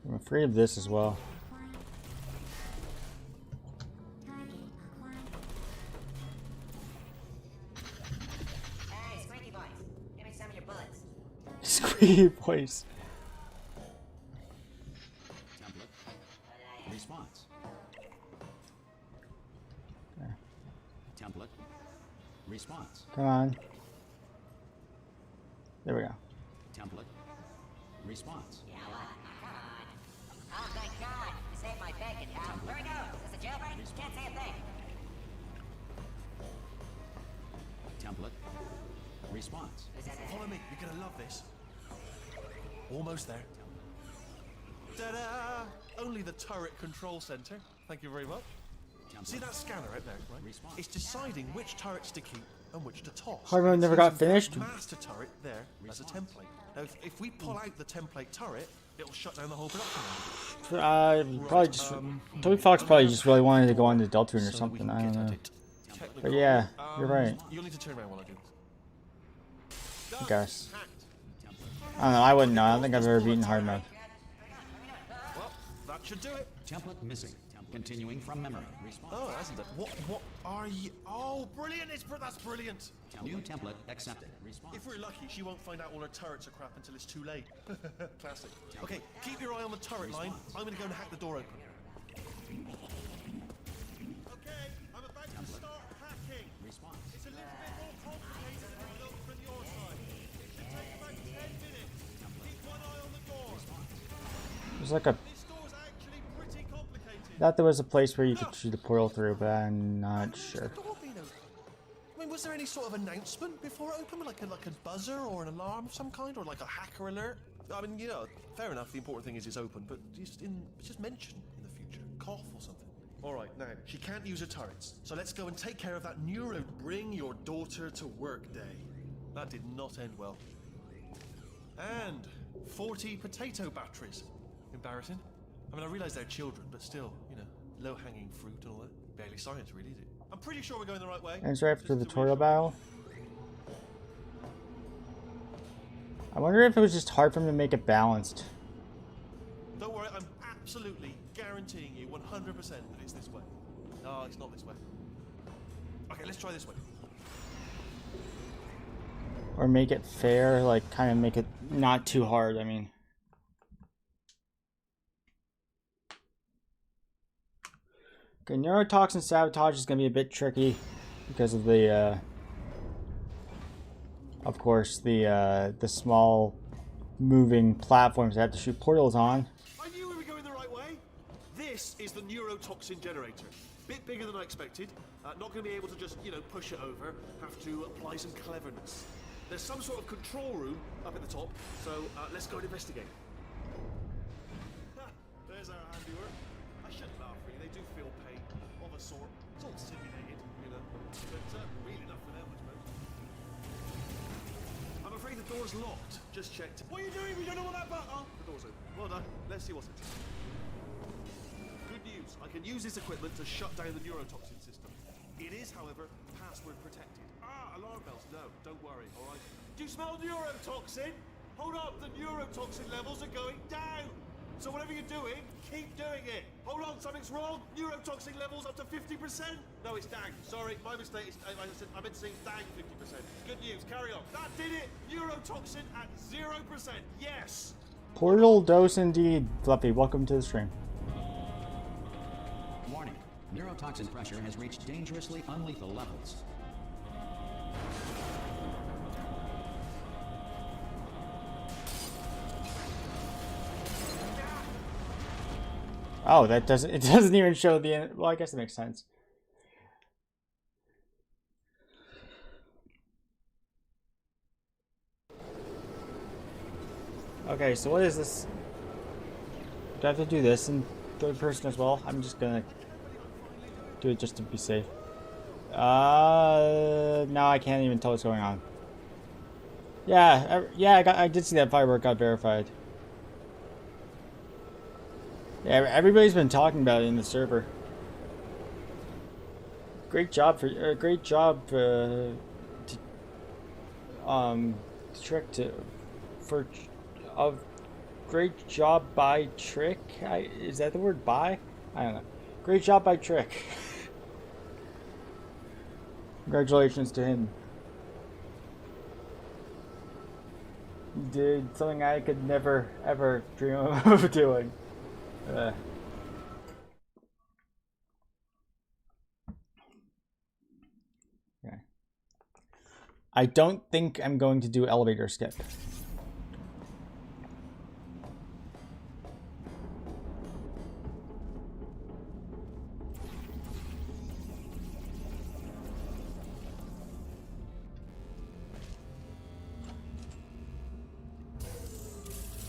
I'm afraid of this as well. Hey, Squeaky Boys, give me some of your bullets. Squeaky voice. Template. Response. Template. Response. Come on. There we go. Template. Response. Yeah, what? Come on. Oh, thank God. You saved my bacon, pal. Where we go? Is this a jailbreak? Can't say a thing. Template. Response. Follow me. You're gonna love this. Almost there. Ta-da! Only the turret control center. Thank you very much. See that scanner out there, right? Response. It's deciding which turrets to keep and which to toss. Hard mode never It's got using finished. that master turret there as a template. Now, if we pull out the template turret, it'll shut down the whole production line. Probably just Toby Fox probably just really wanted to go on to Deltarune or So we something. can I don't get at know. it. Technical. But yeah, you're right. You'll need to turn around while I do this. I guess. Hacked. I don't know. I wouldn't know. I don't think I've ever beaten hard mode. Well, that should do it. Template missing. Continuing from memory. Response. Oh, hasn't it? What are you? Oh, brilliant! That's brilliant. New template accepted. Response. If we're lucky, she won't find out all her turrets are crap until it's too late. Classic. Okay, keep your eye on the turret line. I'm gonna go and hack the door open. Okay, I'm about to start hacking. Response. It's a little bit more complicated than it looks from your side. It should take about 10 minutes. Keep one eye on the door. There's like a. This door's actually pretty complicated. Thought there was a place where you could shoot the portal through, but I'm not sure. Door being open. I mean, was there any sort of announcement before it opened, like a buzzer or an alarm of some kind, or like a hacker alert? I mean, you know, fair enough. The important thing is it's open, but just mention in the future, cough or something. All right, now she can't use her turrets, so let's go and take care of that neuro. Bring your daughter to work day. That did not end well. And 40 potato batteries. Embarrassing. I mean, I realize they're children, but still, you know, low-hanging fruit and all that. Barely science, really, is it? I'm pretty sure we're going the right way. And it's right after the tutorial battle. I wonder if it was just hard for him to make it balanced. Don't worry, I'm absolutely guaranteeing you 100% that it's this way. No, it's not this way. Okay, let's try this way. Or make it fair, like kind of make it not too hard, I mean. Okay, neurotoxin sabotage is going to be a bit tricky because of the, of course, the small moving platforms that have to shoot portals on. I knew we were going the right way. This is the neurotoxin generator. Bit bigger than I expected. Not going to be able to just, you know, push it over. Have to apply some cleverness. There's some sort of control room up at the top, so let's go and investigate. There's our handiwork. I shouldn't laugh, really. They do feel pain of a sort. It's all simulated, you know. But really not for them, I suppose. door's locked. Just checked. What are you doing? We don't know what that button. Oh, the door's open. Well done. Let's see what's inside. Good news. I can use this equipment to shut down the neurotoxin system. It is, however, password protected. Ah, alarm bells. No, don't worry. All right. Do you smell neurotoxin? Hold up. The neurotoxin levels are going down. So whatever you're doing, keep doing it. Hold on, something's wrong. Neurotoxin levels up to 50%. No, it's down. Sorry, my mistake. I meant to say it's down 50%. Good news. Carry on. That did it. Neurotoxin at 0%. Yes. Portal dose indeed. Fluffy, welcome to the stream. Warning. Neurotoxin pressure has reached dangerously unlethal levels. Oh, it doesn't even show the end. Well, I guess it makes sense. Okay, so what is this? Do I have to do this in third person as well? I'm just gonna do it just to be safe. Now I can't even tell what's going on. Yeah, I did see that firework got verified. Yeah, everybody's been talking about it in the server. Great job great job by Trick. Is that the word by? I don't know. Great job by Trick. Congratulations to him. He did something I could never ever dream of doing. Okay. I don't think I'm going to do elevator skip.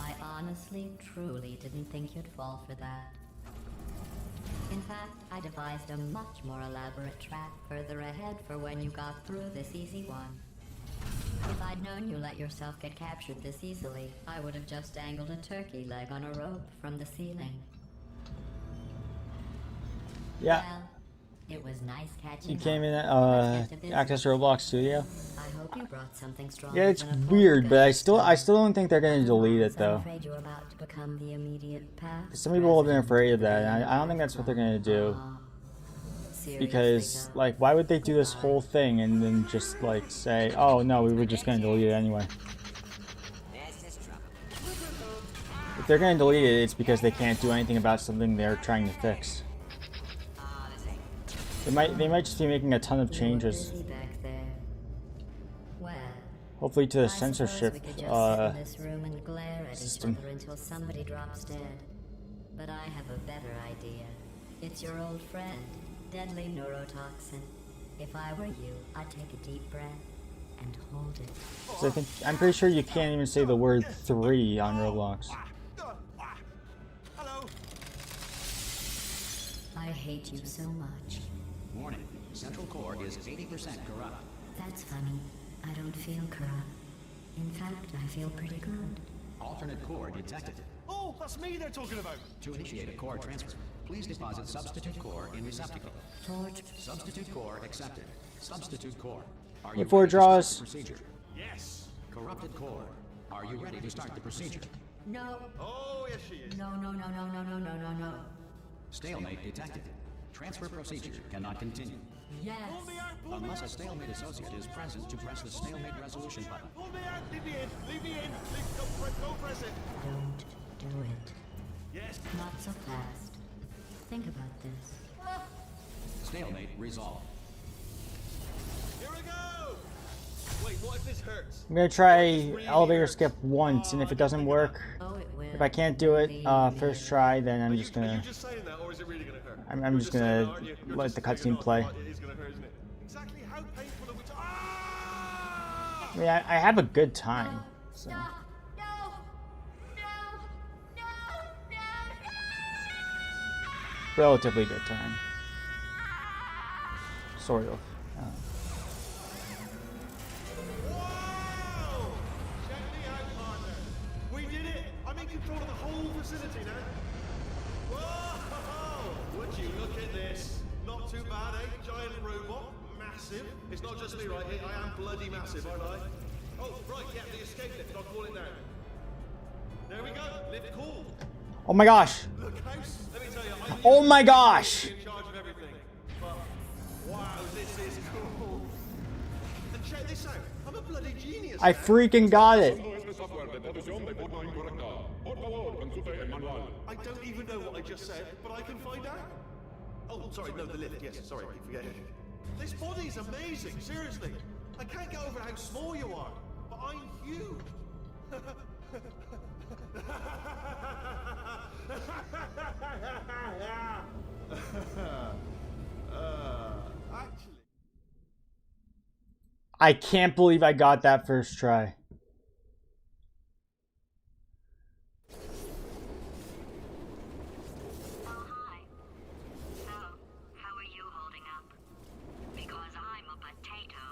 I honestly, truly didn't think you'd fall for that. In fact, I devised a much more elaborate trap further ahead for when you got through this easy one. If I'd known you let yourself get captured this easily, I would have just dangled a turkey leg on a rope from the ceiling. Yeah. Well, it was nice catching You up. came in at Let's get to business. Access Roblox Studio. I hope you brought something strong. Yeah, it's weird, but I still don't think they're gonna delete it I'm though. afraid you're about to become the immediate past. Some people have been afraid of that, and I don't think that's what they're gonna do. Seriously, Because, though. like, why would they do this whole thing and then just, like, say, oh, no, we were just gonna delete it anyway. This is trouble. If they're gonna delete it, it's because they can't do anything about something they're trying to fix. Oh, this ain't. They might just be making a ton of You were changes. busy back there. Well, Hopefully to the I suppose censorship we could just sit in this room and glare at system. each other until somebody drops dead. But I have a better idea. It's your old friend, deadly neurotoxin. If I were you, I'd take a deep breath and hold it. So I'm pretty sure you can't even say the word 3 on Roblox. Hello. I hate you so much. Warning. Central core is 80% corrupt. That's funny. I don't feel corrupt. In fact, I feel pretty good. Alternate core detected. Oh, that's me they're talking about. To initiate a core transfer, please deposit substitute core in receptacle. Torch. Substitute core accepted. Substitute core. Are you Before ready to draws. start the procedure? Yes. Corrupted core. Are you ready to start the procedure? No. Oh, yes she is. No, no, no, no, no, no, no, no, no. Stalemate detected. Transfer procedure cannot continue. Yes. Pull me out, pull me Unless a out. stalemate associate is present to press the stalemate resolution button. Pull me out. Leave me in. Leave me in. Don't press it. Don't do it. Yes. Not so fast. Think about this. Stalemate resolved. Here we go. Wait, what if this hurts? I'm gonna try elevator skip once, and if it doesn't work, Oh, it will. if I can't do it first try, then I'm just Are you gonna just saying that, or is it really gonna hurt? I'm You're just saying gonna that, aren't you? You're let just- the you're cutscene not- play. It is gonna hurt, isn't it? Exactly how painful are we? Ah! I mean, I have a good time. So. Relatively good time. Sort of. Whoa! control of the whole facility now. Whoa! Would you look at this? Not too bad, eh? Giant robot, massive. It's not just me, right? I am bloody massive, aren't I? Oh, right, yeah, the escape lift. I'll call it now. There we go. Lift call. Oh my gosh. Look, House, let me tell you, I Oh my gosh. in charge of everything. But wow, this is cool. And check this out. I'm a bloody genius. I freaking got it. I don't even know what I just said, but I can find out. Oh, sorry, no, the lift. Yes, sorry, keep forgetting. This body's amazing, seriously. I can't get over how small you are, but I'm huge. Actually. I can't believe I got that first try. Oh, hi. So, how are you holding up? Because I'm a potato.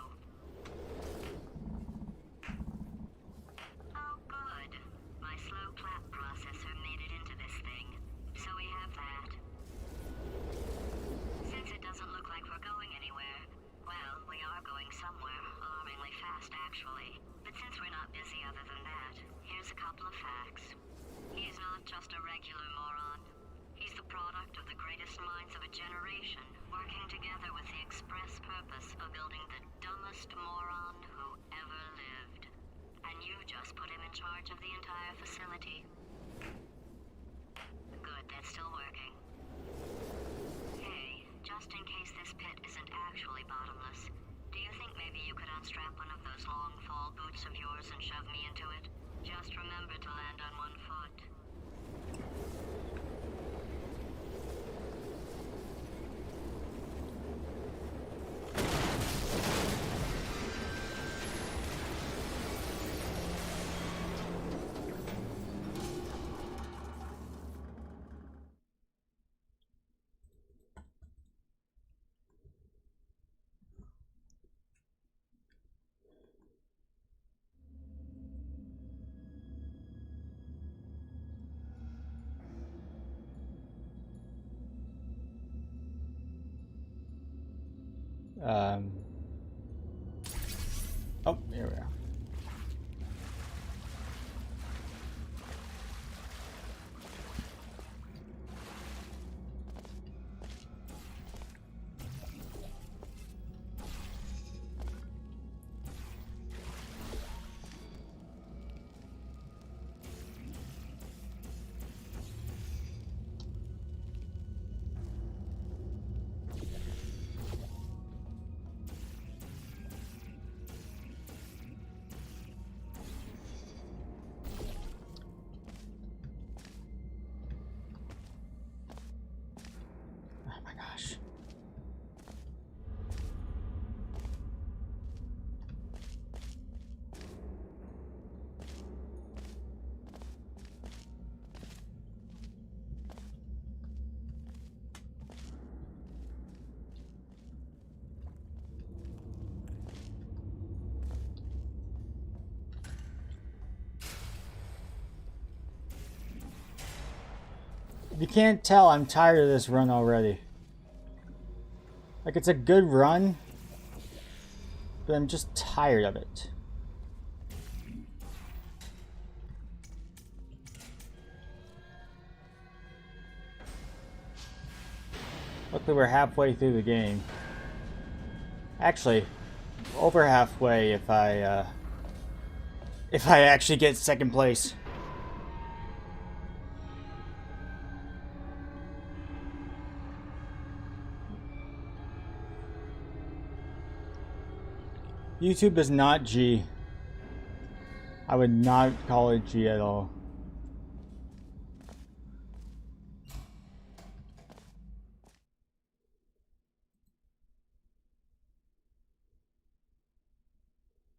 Oh, good. My slow clap processor made it into this thing. So we have that. Since it doesn't look like we're going anywhere, well, we are going somewhere, alarmingly fast actually. But since we're not busy other than that, here's a couple of facts. He's not just a regular moron. He's the product of the greatest minds of a generation, working together with the express purpose of building the dumbest moron who ever lived. And you just put him in charge of the entire facility. Good, that's still working. Hey, just in case this pit isn't actually bottomless, do you think maybe you could unstrap one of those long fall boots of yours and shove me into it? Just remember to land on one foot. Oh, here we are. Oh my gosh. If you can't tell, I'm tired of this run already. Like, it's a good run, but I'm just tired of it. Luckily, we're halfway through the game. Actually, over halfway if I actually get second place. YouTube is not G. I would not call it G at all.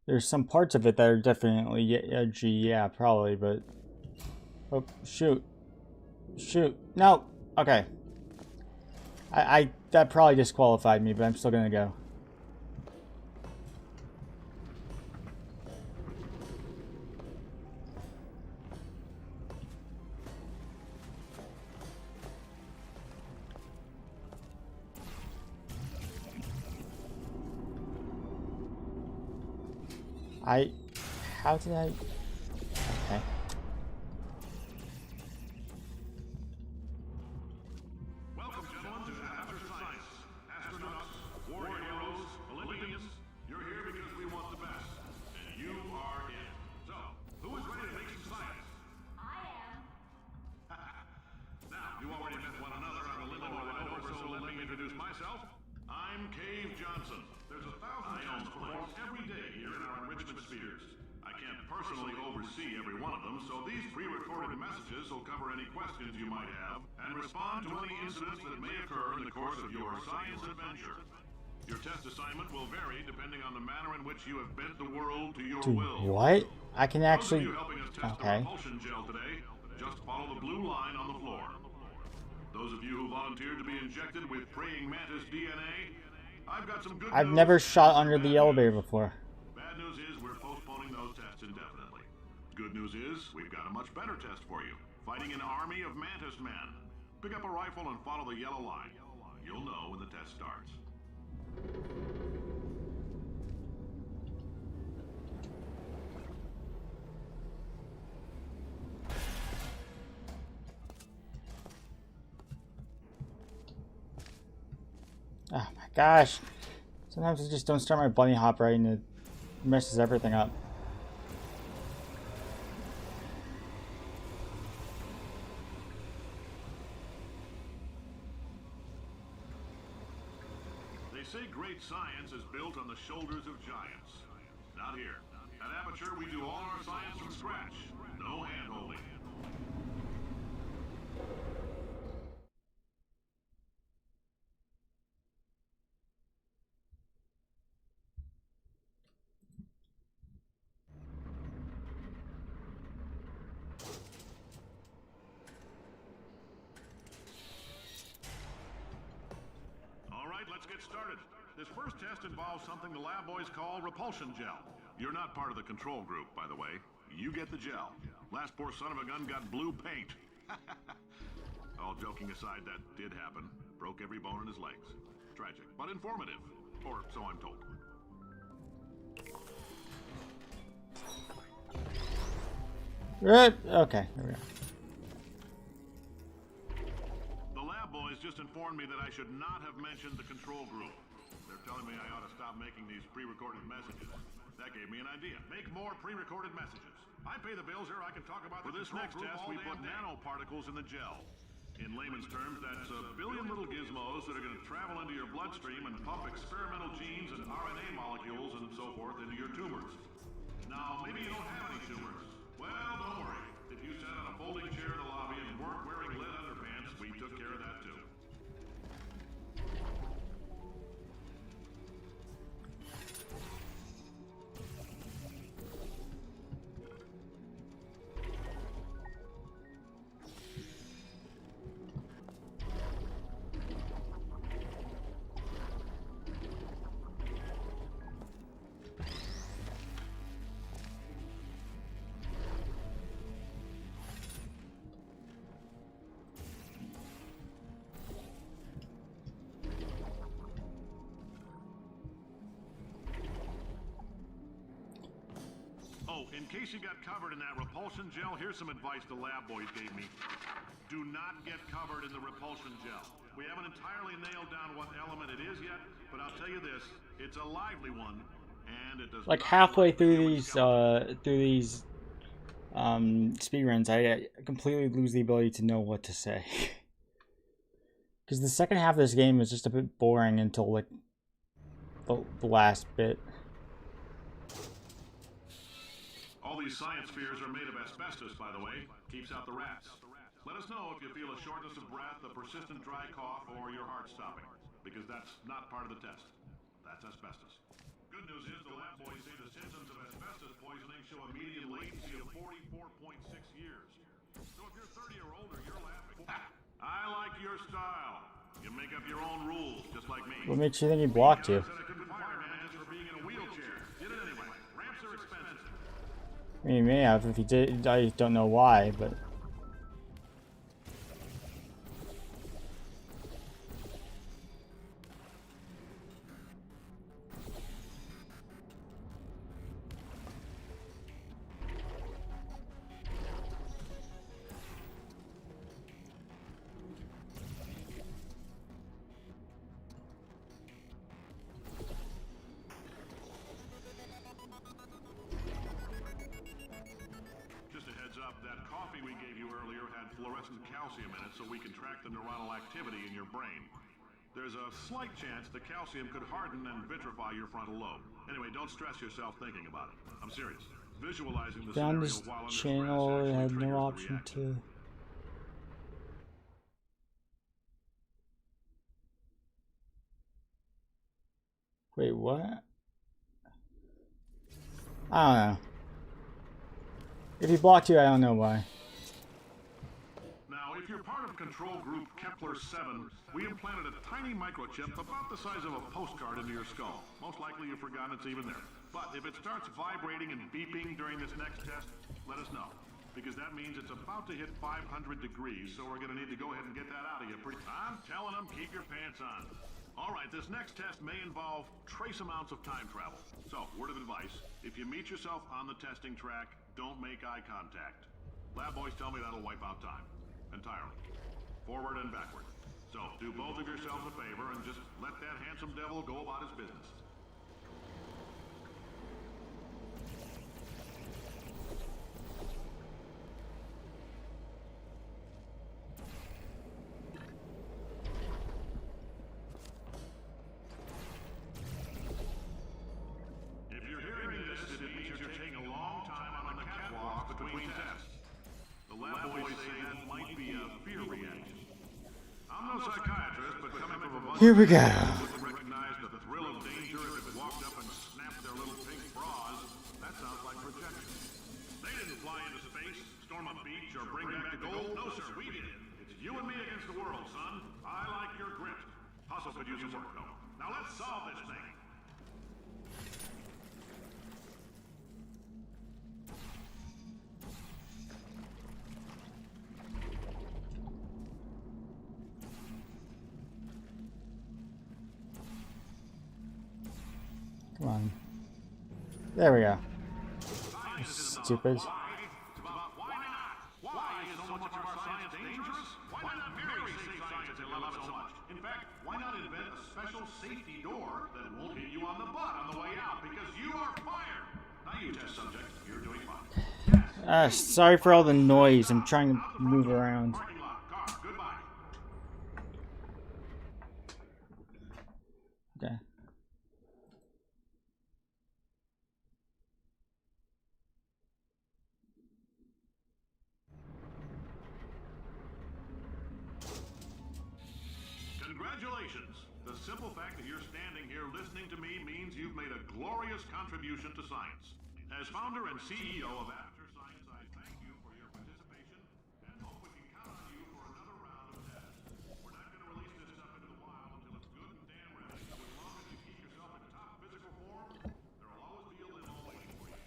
There's some parts of it that are definitely G, yeah, probably, but... Oh, shoot. Shoot. No! Okay. That probably disqualified me, but I'm still gonna go. How did I? Okay. Welcome, gentlemen, to After Science. Astronauts, war heroes, Olympians, you're here because we want the best. And you are it. So, who is ready to make some science? I am. Now, you already met one another on the limo ride over, so let me introduce myself. I'm Cave Johnson. There's 1,000 ions performed every day here in our enrichment spheres. I can't personally oversee every one of them, so these pre-recorded messages will cover any questions you might have and respond to any incidents that may occur in the course of your science adventure. Your test assignment will vary depending on the manner in which you have bent the world to your will. What? I can Those of actually. you helping us test the Okay. repulsion gel today, just follow the blue line on the floor. Those of you who volunteered to be injected with praying mantis DNA, I've got some good I've news never and shot some under bad the elevator news. before. Bad news is we're postponing those tests indefinitely. Good news is we've got a much better test for you. Fighting an army of mantis men. Pick up a rifle and follow the yellow line. You'll know when the test starts. Oh my gosh. Sometimes I just don't start my bunny hop right and it messes everything up. They say great science is built on the shoulders of giants. Not here. At Aperture, we do all our science from scratch. No hand-holding. All right, let's get started. This first test involves something the lab boys call repulsion gel. You're not part of the control group, by the way. You get the gel. Last poor son of a gun got blue paint. All joking aside, that did happen. Broke every bone in his legs. Tragic, but informative. Or so I'm told. Right. Okay. Here we go. The lab boys just informed me that I should not have mentioned the control group. They're telling me I ought to stop making these pre-recorded messages. That gave me an idea. Make more pre-recorded messages. I pay the bills here, I can talk about for this next test, we put nanoparticles in the gel. In layman's terms, that's a billion little gizmos that are going to travel into your bloodstream and pump experimental genes and RNA molecules and so forth into your tumors. Now, maybe you don't have any tumors. Well, don't worry. If you sat on a folding chair in the lobby and weren't wearing lead underpants, we took care of that too. Oh, in case you got covered in that repulsion gel, here's some advice the lab boys gave me. Do not get covered in the repulsion gel. We haven't entirely nailed down what element it is yet, but I'll tell you this, it's a lively one, and it does Like not halfway work with through human skeleton. these speedruns, I completely lose the ability to know what to say. Because the second half of this game is just a bit boring until like the last bit. All these science spheres are made of asbestos, by the way. Keeps out the rats. Let us know if you feel a shortness of breath, a persistent dry cough, or your heart stopping, because that's not part of the test. That's asbestos. Good news is the lab boys say the symptoms of asbestos poisoning show a median latency of 44.6 years. So if you're 30 or older, you're laughing. I like your style. You make up your own rules, just like me. What makes you think he blocked you? I said I couldn't fire managers for being in a wheelchair. Did it anyway. Ramps are expensive. I mean, he may have if he did. I don't know why, but. earlier had fluorescent calcium in it so we can track the neuronal activity in your brain. There's a slight chance the calcium could harden and vitrify your frontal lobe. Anyway, don't stress yourself thinking about it. I'm serious. Visualizing the Found scenario this while under channel, stress it actually had triggers no the option reaction. to. Wait, what? I don't know. If he blocked you, I don't know why. Now, if you're part of control group Kepler-7, we implanted a tiny microchip about the size of a postcard into your skull. Most likely you've forgotten it's even there. But if it starts vibrating and beeping during this next test, let us know. Because that means it's about to hit 500 degrees, so we're going to need to go ahead and get that out of you. I'm telling them, keep your pants on. All right, this next test may involve trace amounts of time travel. So, word of advice, if you meet yourself on the testing track, don't make eye contact. Lab boys tell me that'll wipe out time. Entirely. Forward and backward. So, do both of yourselves a favor and just let that handsome devil go about his business. If you're hearing this, it means you're taking a long time on the catwalk between tests. The lab boys say that might be a fear reaction. I'm no psychiatrist, but coming from a bunch Here we go. wouldn't recognize the thrill of danger if it walked up and snapped their little pink bras. That sounds like projection. They didn't fly into space, storm a beach, or bring back the gold. No, sir, we did. It's you and me against the world, son. I like your grit. Hustle could use some work, though. Now let's solve this thing. Come on. There we go. Stupid. It's about why not? Why is so much of our science dangerous? Why not very safe science and love it so much? In fact, why not invent a special safety door that won't hit you on the butt on the way out because you are fired? Now you test subject, you're doing fine. Sorry for all the noise. I'm trying to move around. Parking lot, car, goodbye. Okay. Congratulations! The simple fact that you're standing here listening to me means you've made a glorious contribution to science. As founder and CEO of Aperture Science, I thank you for your participation and hope we can count on you for another round of tests. We're not going to release this stuff into the wild until it's good and damn ready. So as long as you keep yourself in top physical form, there will always be a limo waiting for you.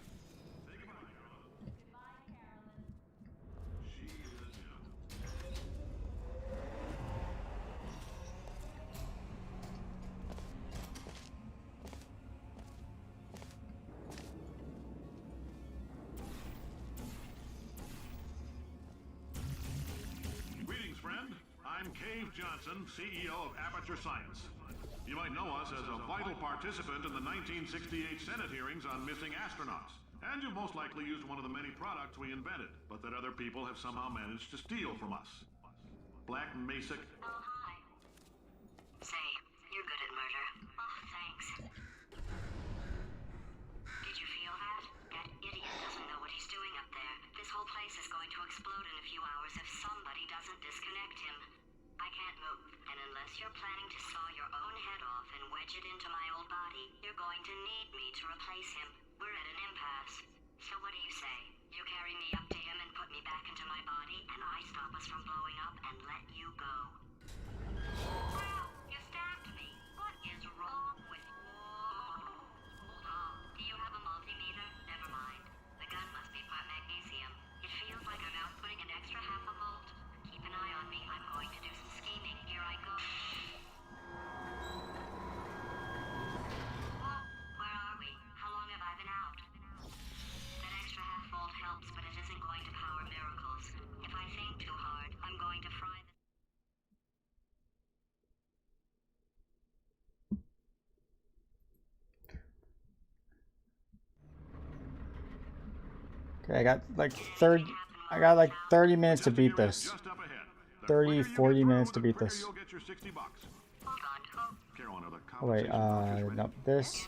Say goodbye, Carolyn. Goodbye, Carolyn. She is him. Greetings, friend. I'm Cave Johnson, CEO of Aperture Science. You might know us as a vital participant in the 1968 Senate hearings on missing astronauts. And you've most likely used one of the many products we invented, but that other people have somehow managed to steal from us. Black Mesa... Oh, hi. Say, you're good at murder. Oh, thanks. Did you feel that? That idiot doesn't know what he's doing up there. This whole place is going to explode in a few hours if somebody doesn't disconnect him. I can't move, and unless you're planning to saw your own head off and wedge it into my old body, you're going to need me to replace him. We're at an impasse. So what do you say? You carry me up to him and put me back into my body, and I stop us from blowing up and let you go. Well, you stabbed me. What is wrong with you? Hold on. Do you have a multimeter? Never mind. The gun must be part magnesium. It feels like I'm outputting an extra half a volt. Keep an eye on me. I'm going to do some scheming. Here I go. Whoa, where are we? How long have I been out? That extra half volt helps, but it isn't going to power miracles. If I think too hard, I'm going to fry the... Okay, I got like third. I got like 30 minutes to beat this. Just up ahead. The 30, quicker you get 40 through, minutes to the beat quicker this. you'll get your $60. Hold on, who? Carolyn, are the Oh wait, compensation vouchers ready? no, this,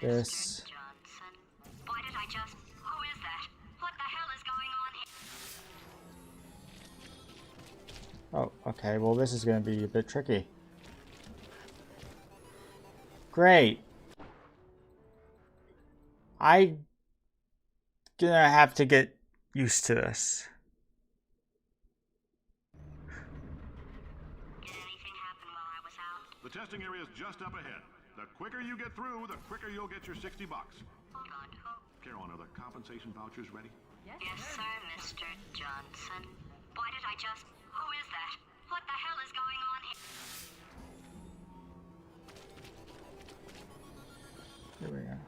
this. Johnson. Why did I just... Who is that? What the hell is going on here? Oh, okay, well this is gonna be a bit tricky. Great. I'm gonna have to get used to this. Did anything happen while I was out? The testing area is just up ahead. The quicker you get through, the quicker you'll get your $60. Hold on, who? Carolyn, are the compensation vouchers ready? Yes, sir, Mr. Johnson. Why did I just... Who is that? What the hell is going on here? Here we go.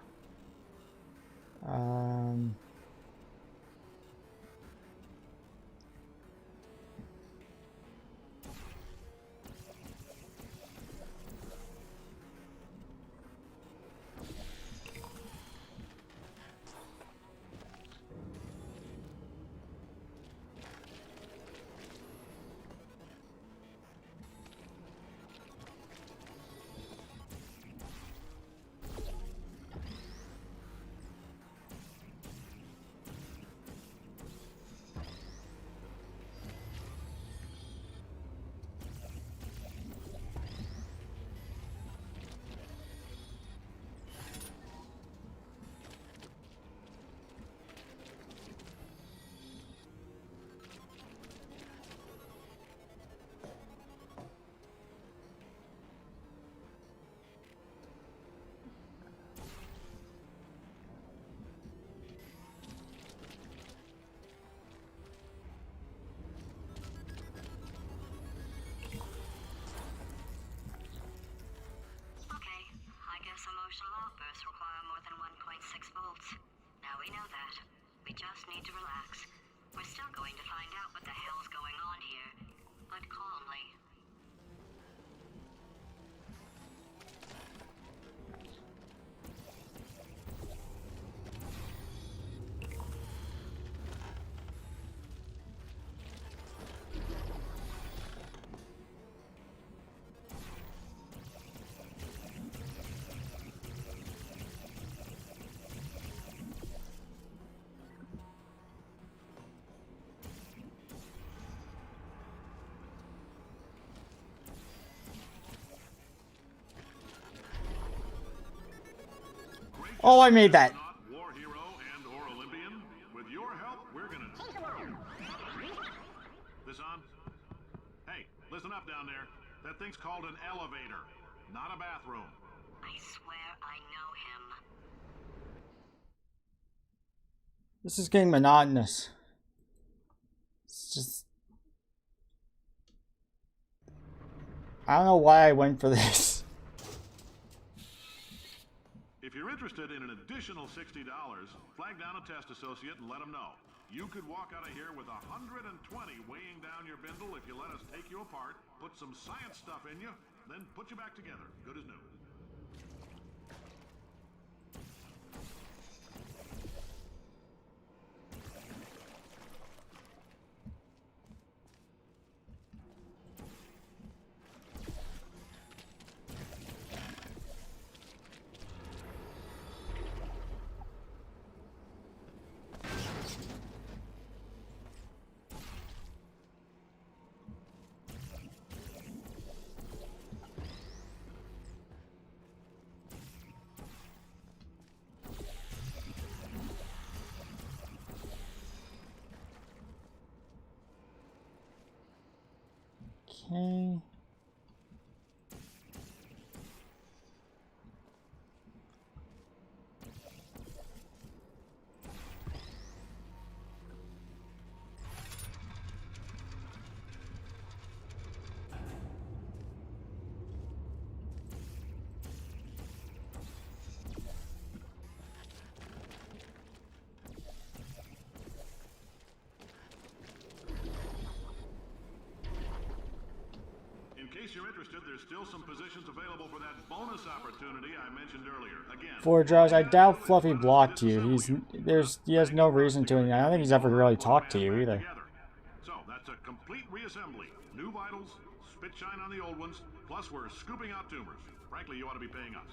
Okay, I guess emotional outbursts require more than 1.6 volts. Now we know that. We just need to relax. We're still going to find out what the hell's going on here, but calmly. Oh, I made that. Not war hero and or Olympian. With your help, we're gonna... This on? Hey, listen up down there. That thing's called an elevator, not a bathroom. I swear I know him. This is getting monotonous. It's just... I don't know why I went for this. If you're interested in an additional $60, flag down a test associate and let them know. You could walk out of here with 120 weighing down your bindle if you let us take you apart, put some science stuff in you, then put you back together, good as new. Okay. case you're interested, there's still some positions available for that bonus opportunity I mentioned earlier. Again, For Drowse, I doubt Fluffy blocked you. He has no reason to, and I don't think he's ever really talked to you either. So that's a complete reassembly. New vitals, spit shine on the old ones, plus we're scooping out tumors. Frankly, you ought to be paying us.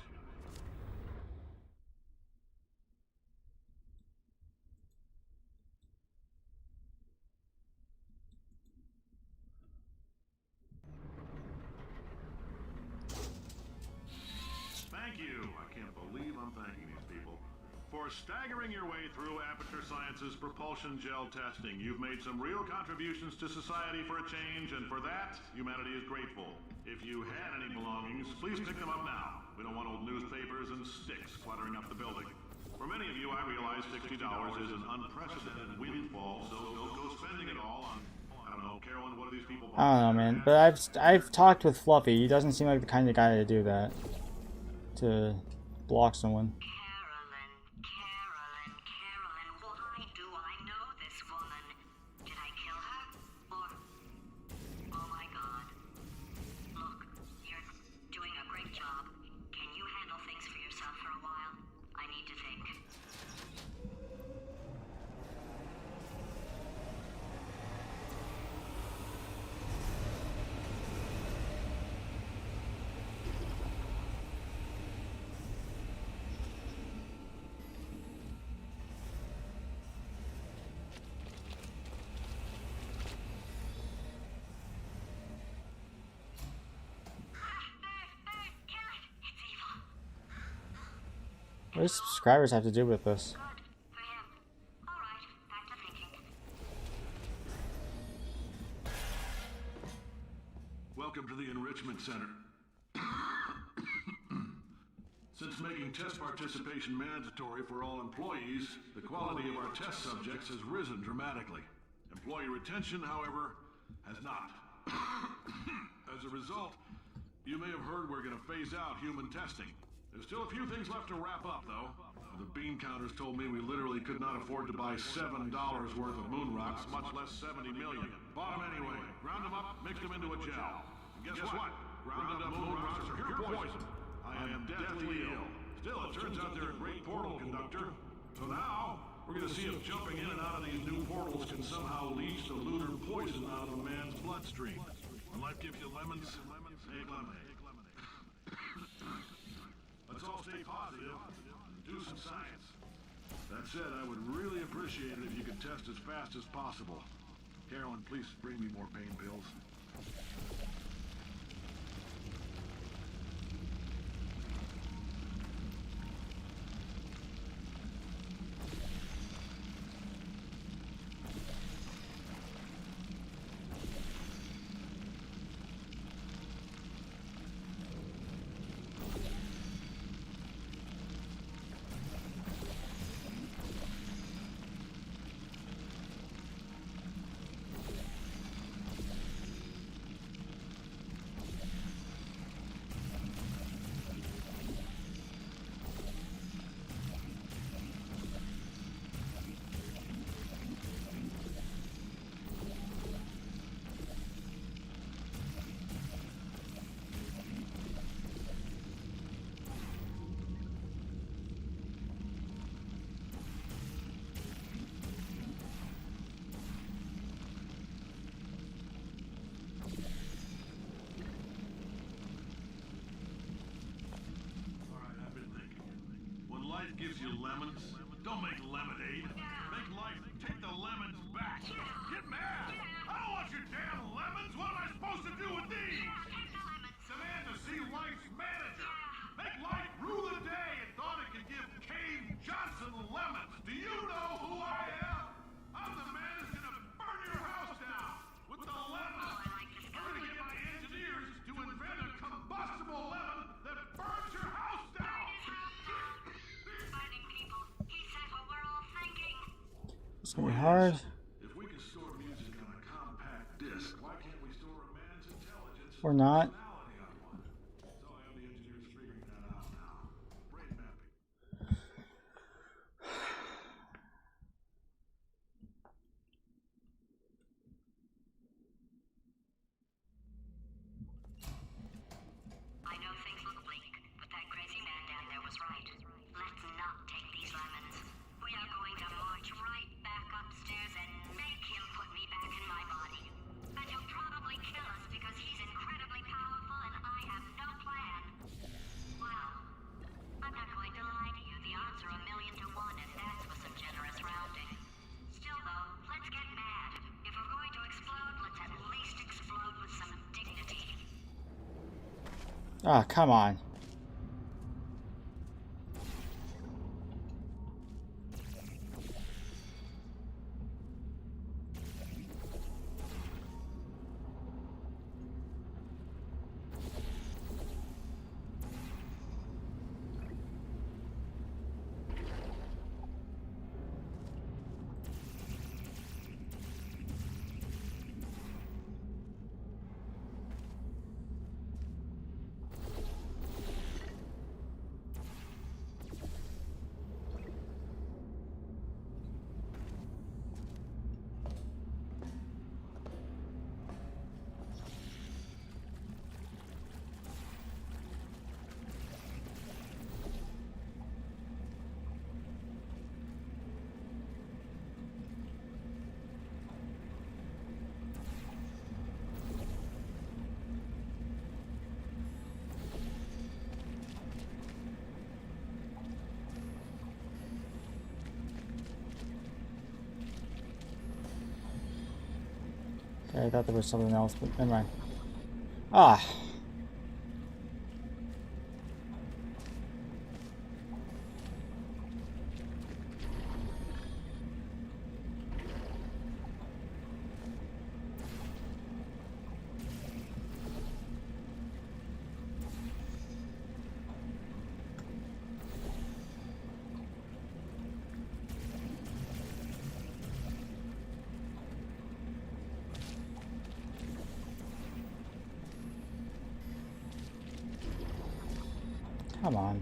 Thank you. I can't believe I'm thanking these people. For staggering your way through Aperture Science's propulsion gel testing, you've made some real contributions to society for a change, and for that, humanity is grateful. If you had any belongings, please pick them up now. We don't want old newspapers and sticks cluttering up the building. For many of you, I realize $60 is an unprecedented windfall, so don't go spending it all on, I don't know, Carolyn, what are these people? I don't know, man. But I've talked with Fluffy. He doesn't seem like the kind of guy to do that. To block someone. Carolyn, why do I know this woman? Did I kill her? Or... Oh my god. Look, you're doing a great job. Can you handle things for yourself for a while? I need to think. What do subscribers have to do with this? Good for him. All right, back to thinking. Welcome to the Enrichment Center. Since making test participation mandatory for all employees, the quality of our test subjects has risen dramatically. Employee retention, however, has not. As a result, you may have heard we're going to phase out human testing. There's still a few things left to wrap up, though. The bean counters told me we literally could not afford to buy $7 worth of moon rocks, much less 70 million. Bought them anyway. Ground them up, mixed them into a gel. And guess what? Ground up moon rocks are pure poison. I am deathly ill. Still, it turns out they're a great portal conductor. So now, we're going to see if jumping in and out of these new portals can somehow leach the lunar poison out of a man's bloodstream. When life gives you lemons, take lemonade. Let's all stay positive and do some science. That said, I would really appreciate it if you could test as fast as possible. Carolyn, please bring me more pain pills. Life gives you lemons. Don't make lemonade. Make life take the lemons back. Get mad. I don't want your damn lemons. What am I supposed to do with these? Demand to see life's manager. Make life rue the day and thought it could give Cave Johnson lemons. Do you know who I am? I'm the man who's gonna burn your house down with the lemons. I'm gonna get my engineers to invent a combustible lemon that burns your house down. It's gonna be hard. If we can store music on a compact disc, why can't we store a man's intelligence Or not. on one? So I have the engineers figuring that out now. Brain mapping. was right. Let's not take these lemons. We are going to march right back upstairs and make him put me back in my body. And he'll probably kill us because he's incredibly powerful and I have no plan. Well, I'm not going to lie to you. The odds are 1,000,000 to 1, and that's with some generous rounding. Still, though, let's get mad. If we're going to explode, let's at least explode with some dignity. Ah, come on. Okay, I thought there was something else, but never mind. Ah. Come on.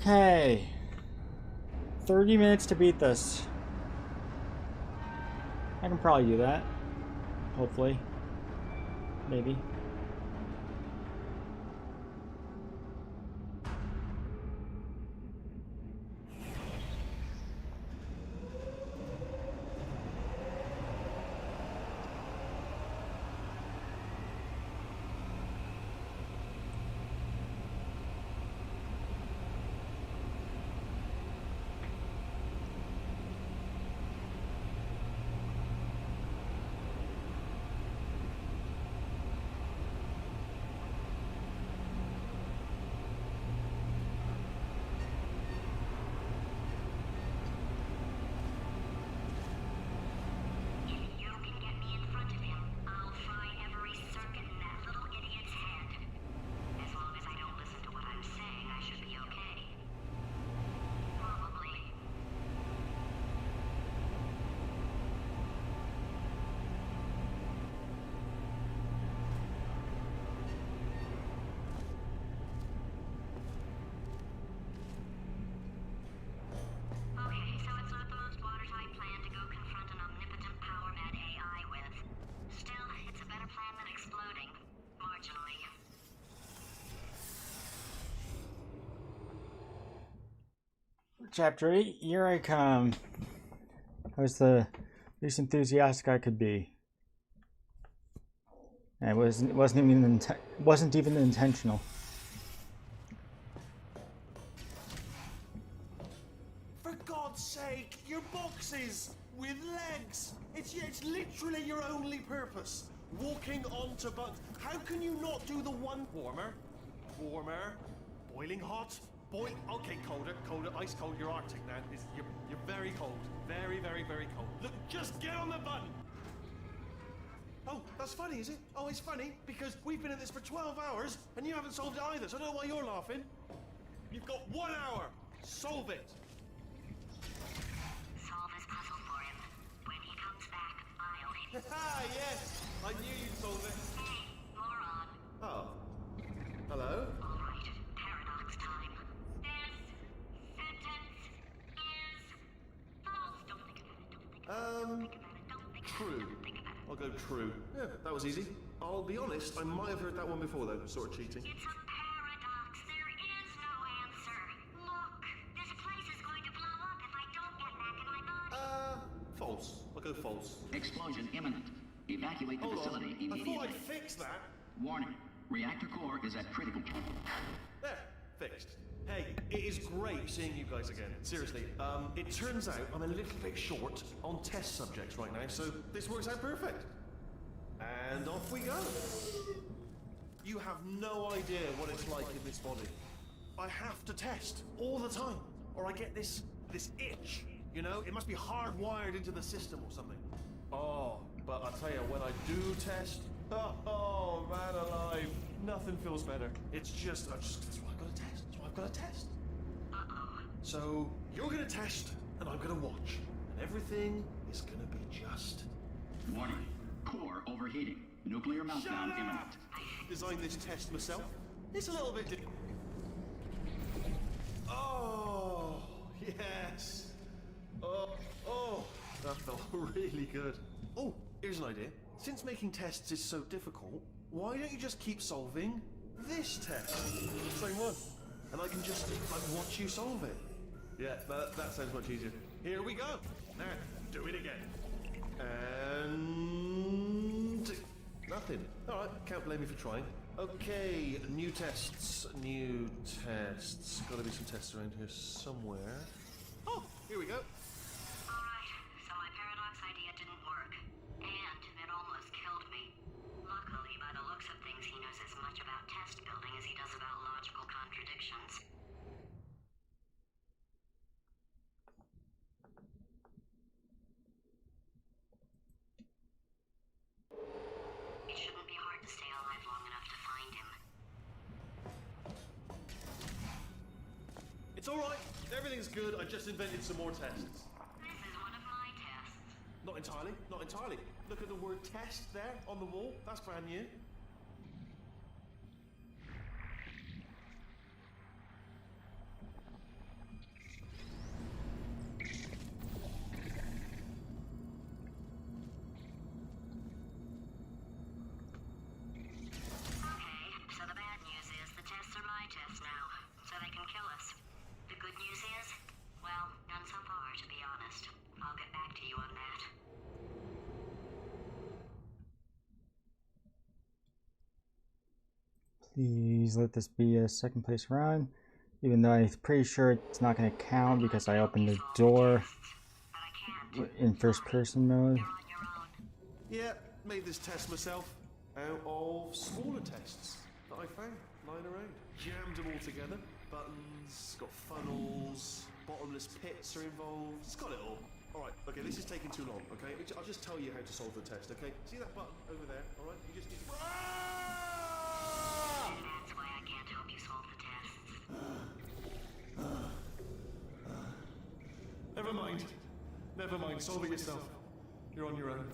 Okay. 30 minutes to beat this. I can probably do that. Hopefully. Maybe. Chapter 8, here I come. I was the least enthusiastic I could be. And it wasn't even intentional. For God's sake, your boxes with legs. It's literally your only purpose. Walking onto buttons. How can you not do the one warmer? Warmer. Boiling hot. Okay, colder, ice cold. You're Arctic now. You're very cold. Very, very, very cold. Look, just get on the button. Oh, that's funny, is it? Oh, it's funny because we've been at this for 12 hours and you haven't solved it either, so I don't know why you're laughing. You've got 1 hour. Solve it. Solve his puzzle for him. When he comes back, I'll hit. Ah, yes. I knew you'd solve it. Hey, moron. Oh. Hello? All right, paradox time. This sentence is false. Don't think about it. Don't think about it. Don't think about it. Don't think about True. it. Don't think about it. I'll go true. Yeah, that was easy. I'll be honest, I might have heard that one before though, sort of cheating. It's a paradox. There is no answer. Look, this place is going to blow up if I don't get back in my body. False. I'll go false. Explosion imminent. Evacuate the Hold facility on. I thought immediately. I'd fix that. Warning. Reactor core is at critical point. There, fixed. Hey, it is great seeing you guys again. Seriously, it turns out I'm a little bit short on test subjects right now, so this works out perfect. And off we go. You have no idea what it's like in this body. I have to test all the time, or I get this itch. You know, it must be hardwired into the system or something. Oh, but I tell you, when I do test, oh man alive, nothing feels better. It's just, that's why I've got to test. That's why I've got to test. So you're gonna test, and I'm gonna watch, and everything is gonna be just. Warning. Core overheating. Nuclear meltdown imminent. Designed this test myself. It's a little bit. Oh yes. Oh, that felt really good. Oh, here's an idea. Since making tests is so difficult, why don't you just keep solving this test? Same one. And I can just watch you solve it. Yeah, that sounds much easier. Here we go. Now, do it again. And nothing. All right, can't blame me for trying. Okay, new tests. Got to be some tests around here somewhere. Oh, here we go. Alright, so my paradox idea didn't work. And it almost killed me. Luckily, by the looks of things, he knows as much about test building as he does about logical contradictions. It shouldn't be hard to stay alive long enough to find him. It's all right. Everything's good. I just invented some more tests. This is one of my tests. Not entirely. Not entirely. Look at the word test there on the wall. That's brand new. Okay, so the bad news is the tests are my tests now, so they can kill us. The good news is, well, none so far, to be honest. I'll get back to you on that. Please let this be a second place run. Even though I'm pretty sure it's not going to count because I opened the door But I can't. in first person mode. You're on your own. Yeah, made this test myself out of smaller tests that I found lying around. Jammed them all together. Buttons, got funnels, bottomless pits are involved. It's got it all. All right, okay, this is taking too long, okay? I'll just tell you how to solve the test, okay? See that button over there, all right? You just need to... That's why I can't help you solve the tests. Never mind. Never mind, solve it yourself. You're on your own.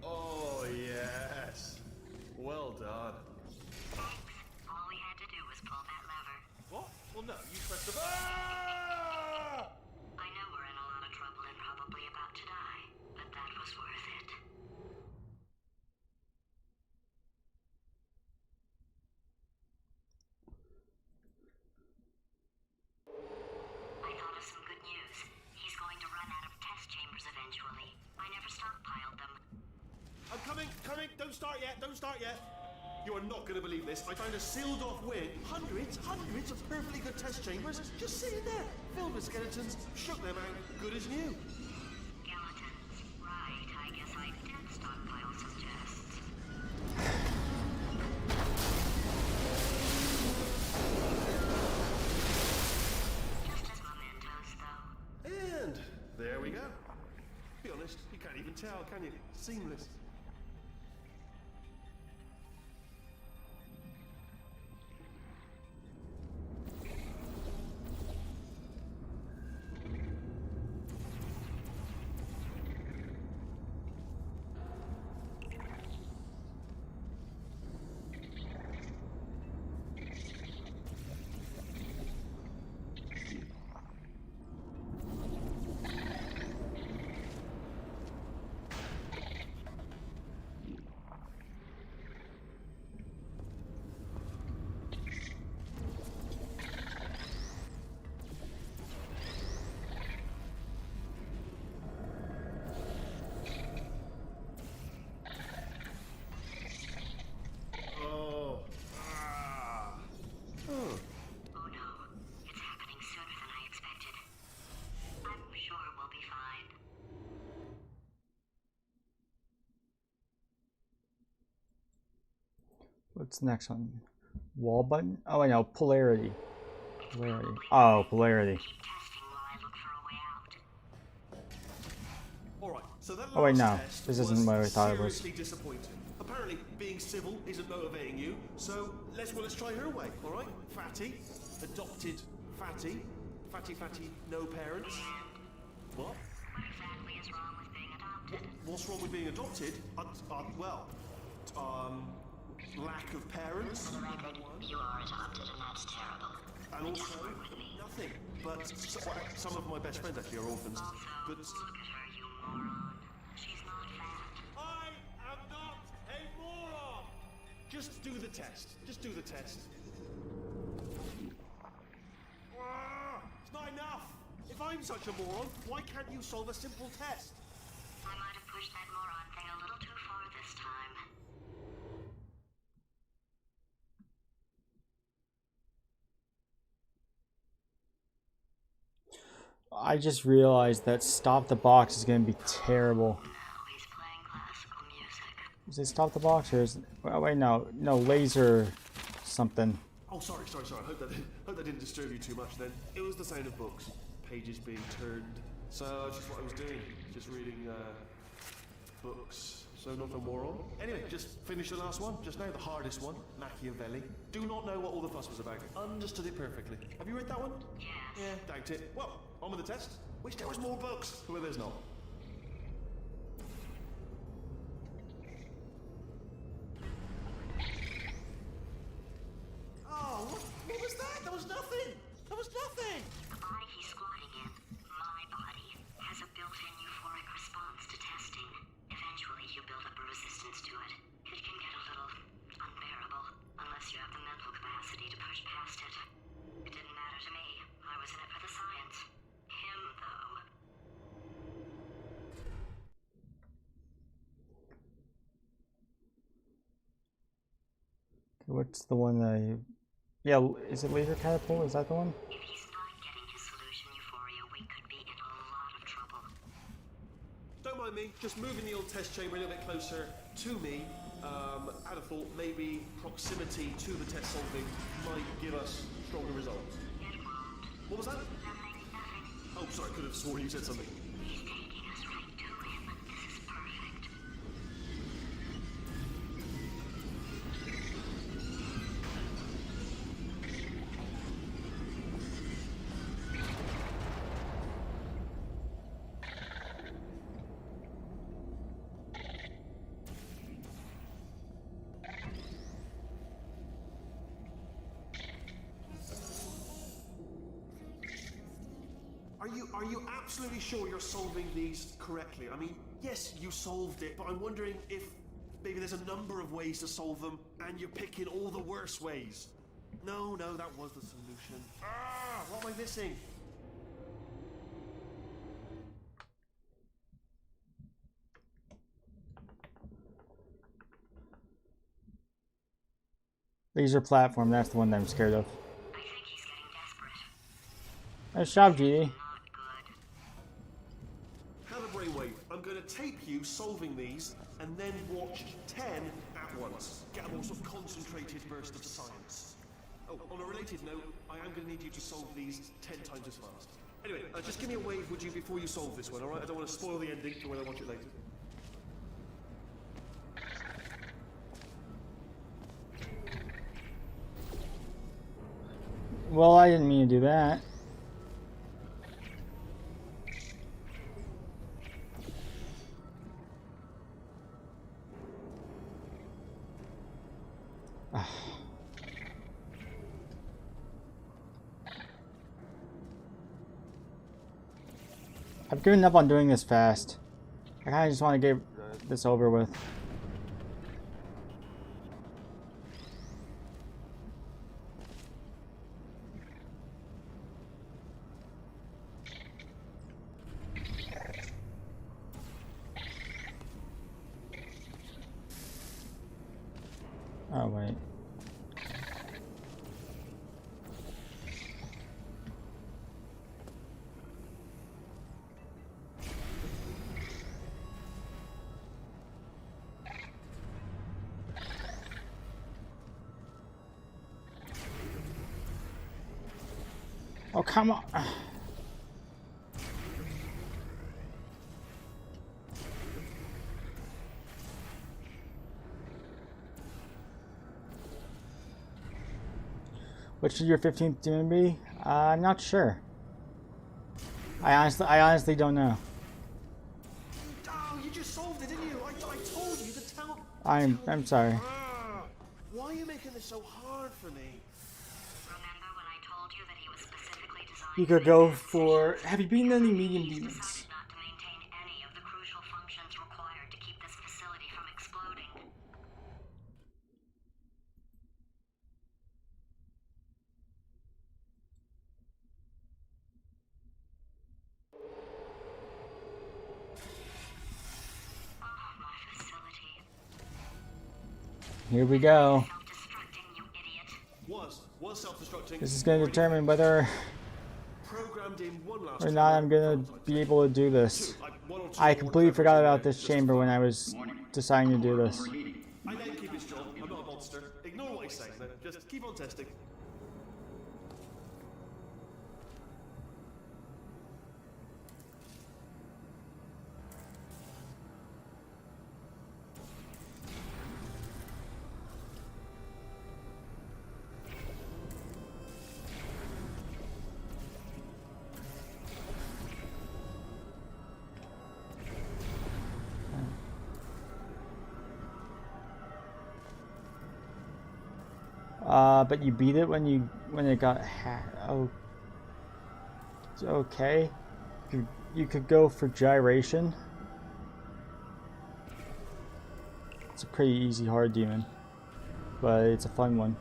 Oh, yes. Well done. Thanks. All we had to do was pull that lever. What? Well, no, you pressed the... Ah! I know we're in a lot of trouble and probably about to die, but that was worth it. don't start yet, don't start yet. You are not going to believe this. I found a sealed off wing. Hundreds of perfectly good test chambers just sitting there, filled with skeletons. Shook them out, good as new. Skeletons. Right, I guess I did stockpile some tests. Just as mementos, though. And there we go. Be honest, you can't even tell, can you? Seamless. What's the next one? Wall button? Oh, I know. Polarity. Polarity. Oh, polarity. Alright, so that Oh, wait, last no. test This isn't what I thought it was. seriously disappointing. Apparently, being civil isn't motivating you, so let's try her way, alright? Fatty, adopted Fatty, Fatty, no parents. What? What exactly is wrong with being adopted? What's wrong with being adopted? Lack of parents. For the record, you are adopted, and that's terrible. And also, nothing. But some of my best friends actually are orphans. Also, But look at her, you moron. She's not fat. I am not a moron! Just do the test. Just do the test. It's not enough! If I'm such a moron, why can't you solve a simple test? I might have pushed that moron thing a little too far this time. I just realized that Stop the Box is going to be terrible. Now he's playing classical music. Is it Stop the Box or is it... Oh, wait, no. No, Laser something. Oh, sorry. I hope that didn't disturb you too much then. It was the sound of books. Pages being turned. So that's just what I was doing. Just reading, books. So not a moron. Anyway, just finish the last one. Just now, the hardest one. Machiavelli. Do not know what all the fuss was about. Understood it perfectly. Have you read that one? Yes. Yeah, doubt it. Well, on with the test. Wish there was more books. Well, there's not. Oh, what was that? That was nothing. That was nothing. The body he's squatting in, my body, has a built-in euphoric response to testing. Eventually, you build up a resistance to it. It can get a little unbearable, unless you have the mental capacity to push past it. It didn't matter to me. I was in it for the science. Him, though. What's the one that I... Yeah, is it Laser Catapult? Is that the one? If he's not getting his solution euphoria, we could be in a lot of trouble. Don't mind me, just moving the old test chamber a little bit closer to me. I'd have thought maybe proximity to the test solving might give us stronger results. It won't. What was that? Nothing. Oh, sorry, I could have sworn you said something. He's taking us right to him. This is perfect. Are you absolutely sure you're solving these correctly? I mean, yes, you solved it, but I'm wondering if maybe there's a number of ways to solve them, and you're picking all the worst ways. No, that was the solution. What am I missing? Laser platform, that's the one that I'm scared of. I think he's getting desperate. Nice job, GD. Not good. Have a brainwave. I'm going to tape you solving these, and then watch 10 at once. Get a more sort of concentrated burst of science. Oh, on a related note, I am going to need you to solve these 10 times as fast. Anyway, just give me a wave, would you, before you solve this one, alright? I don't want to spoil the ending for when I watch it later. Well, I didn't mean to do that. I've given up on doing this fast. I kind of just want to get this over with. Oh, wait. Oh, come on. What should your 15th demon be? I'm not sure. I honestly don't know. Oh, you just solved it, didn't you? I told you to tell... I'm sorry. Why are you making this so hard for me? Remember when I told you that he was specifically designed You could go for. Have you beaten any medium demons? decided not to maintain any of the crucial functions required to keep this facility from exploding. Oh, my facility. Here we go. Self-destructing, you idiot. Was self-destructing. This is going to determine whether Programmed in one last or not I'm going to be able to do this. I completely forgot about this chamber when I was deciding to do this. I let him keep his job. I'm not a monster. Ignore what he's saying. Just keep on testing. But you beat it when it got hacked. Oh, okay. You could go for gyration. It's a pretty easy hard demon, but it's a fun one.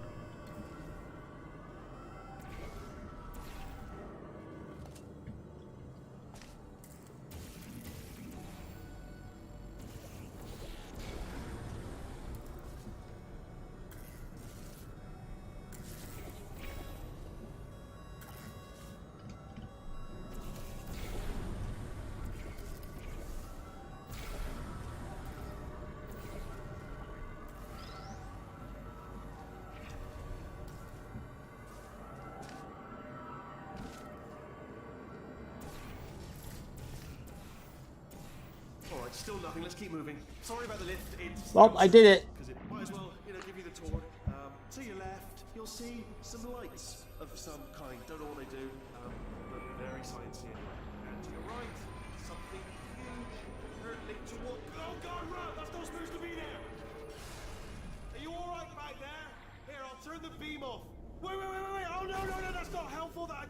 Alright, still nothing. Let's keep moving. Sorry about the lift. It's... Well, I did it. Because it might as well, give you the tour. To your left, you'll see some lights of some kind. Don't know what they do, but very sciencey. And to your right, something huge hurtling toward... Oh God, run! That's not supposed to be there! Are you alright back there? Here, I'll turn the beam off. Wait! Oh no, that's not helpful. I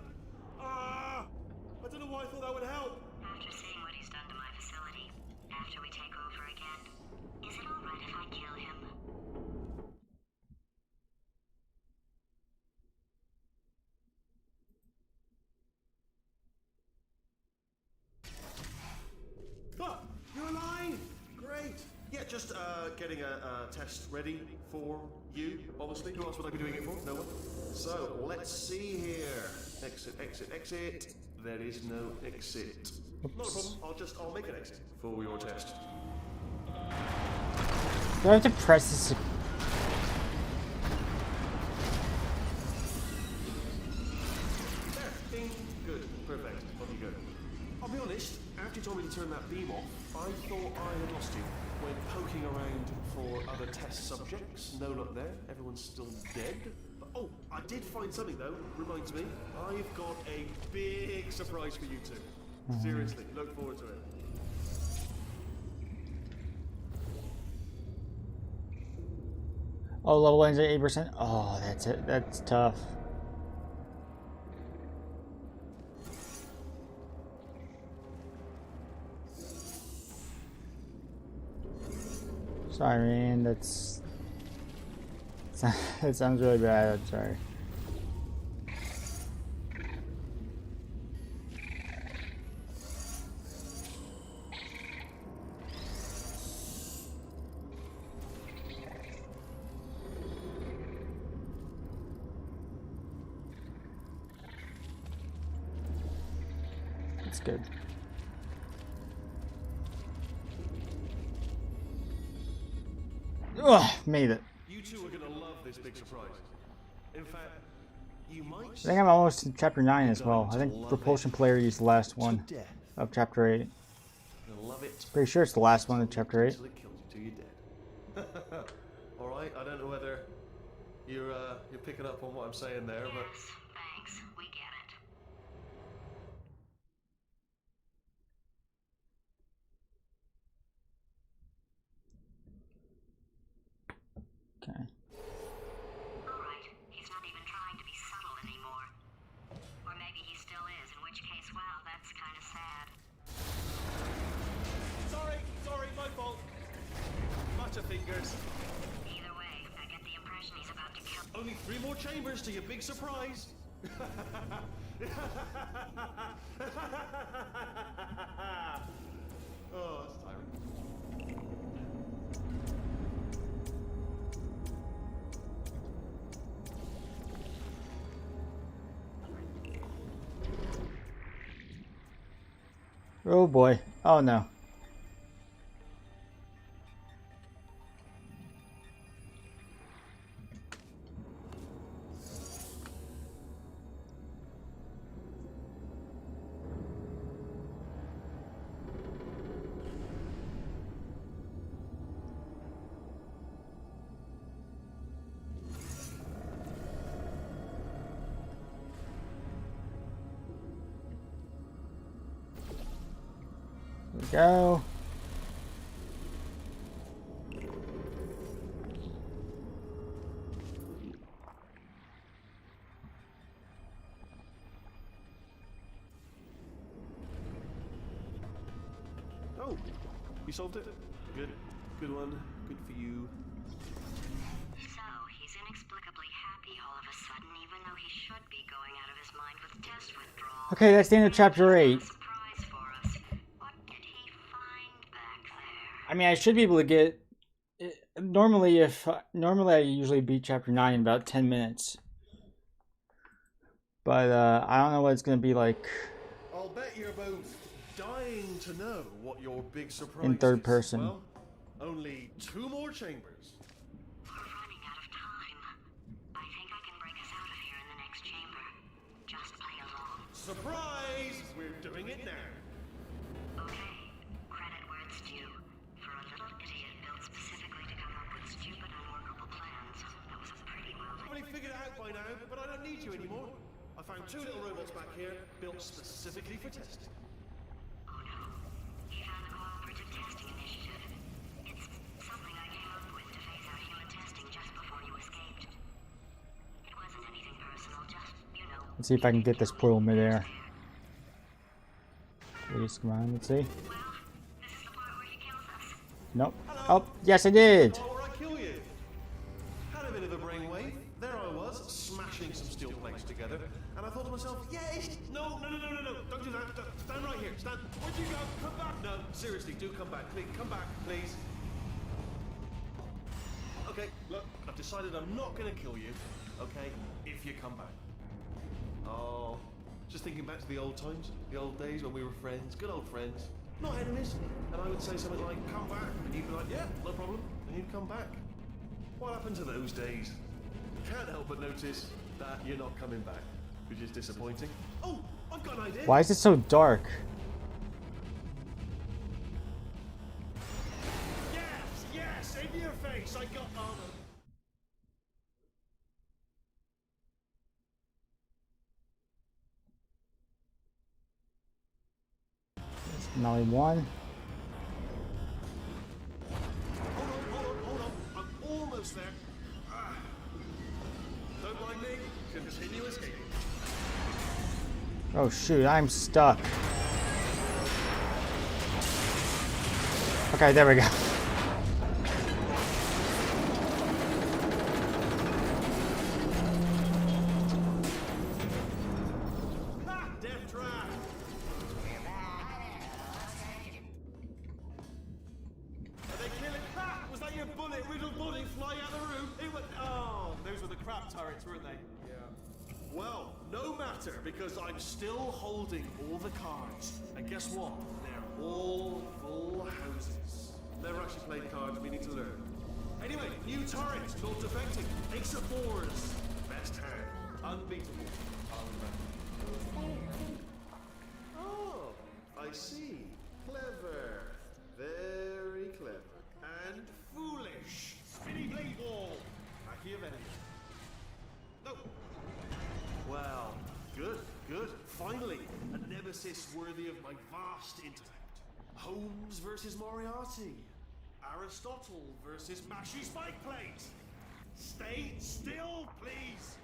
don't know why I thought that would help. After seeing what he's done to my facility, after we take over again, is it alright if I kill him? getting a test ready for you, obviously. Who else would I be doing it for? No one. So, let's see here. Exit, exit, exit. There is no exit. Not a problem. I'll make an exit for your test. Do I have to press this? There. Ding. Good. Perfect. On you go. I'll be honest, after you told me to turn that beam off, I thought I had lost you. Went poking around for other test subjects. No luck there. Everyone's still dead. But, oh, I did find something though. Reminds me. I've got a big surprise for you two. Seriously, look forward to it. Oh, level ends at 8%. Oh, that's it. That's tough. Sorry, man. That's that sounds really bad. I'm sorry. That's good. Ugh, made it. You two are gonna love this big surprise. In fact, you might. I think I'm almost in chapter 9 as well. I think Repulsion Polarity is the last one of chapter 8. You'll love it. Pretty sure it's the last one of chapter 8. Until it kills you till you're dead. All right. I don't know whether you're picking up on what I'm saying there, but. Yes, thanks. We get it. Okay. Alright, he's not even trying to be subtle anymore. Or maybe he still is, in which case, wow, that's kind of sad. Sorry, my fault. Butterfingers. Either way, I get the impression he's about to kill. Only 3 more chambers to your big surprise. Oh, that's tiring. Oh boy. Oh no. There we go. Oh, you solved it? Good. Good one. Good for you. So, he's inexplicably happy all of a sudden, even though he should be going out of his mind with test withdrawal. Okay, that's the end of chapter 8. Surprise for us. What did he find back there? I mean, I should be able to get. Normally I usually beat chapter 9 in about 10 minutes. But I don't know what it's gonna be like I'll bet you're both dying to know what your big surprise in third is. person. Well, only 2 more chambers. We're running out of time. I think I can break us out of here in the next chamber. Just play along. Surprise! We're doing it now. Okay, credit where it's due. For a little idiot built specifically to come up with stupid, unworkable plans, that was a pretty well. I've already figured it out by now, but I don't need you anymore. I found 2 little robots back here, built specifically for testing. Oh no. You found the Cooperative Testing Initiative. It's something I came up with to phase out human testing just before you escaped. It wasn't anything personal, just, you know. Let's see if I can get this portal midair. Please, come on, let's see. Well, this is the part where he kills us. Nope. Oh, yes I did! Oh, or I kill you. Had a bit of a brainwave. There I was, smashing some steel plates together, and I thought to myself, yes! No, don't do that. Stand right here. Stand. Where'd you go? Come back. No, seriously, do come back. Please, come back, please. Okay, look, I've decided I'm not gonna kill you, okay, if you come back. Oh, just thinking back to the old times, the old days when we were friends, good old friends, not enemies. And I would say something like, come back, and you'd be like, yeah, no problem, and you'd come back. What happened to those days? Can't help but notice that you're not coming back, which is disappointing. Oh, I've got an idea. Why is it so dark? Yes, in your face, I got armor. And only one. Hold on. I'm almost there. Don't mind me. Continue escaping. Oh shoot, I'm stuck. Okay, there we go. Ha! Death trap! Are they killing? Ha! Was that your bullet-riddled body flying out the room? It was. Oh, those were the crap turrets, weren't they? Yeah. Well, no matter, because I'm still holding all the cards. And guess what? They're all full houses. Never actually played cards, we need to learn. Anyway, new turret, not defecting. Ace of fours. Best hand. Unbeatable. Oh, I see. Clever. Very clever. And foolish. Spinny blade wall. Machiavellian. No. Well, good. Finally, a nemesis worthy of my vast intellect. Holmes versus Moriarty. Aristotle versus Mashy Spike Plate. Stay still, please.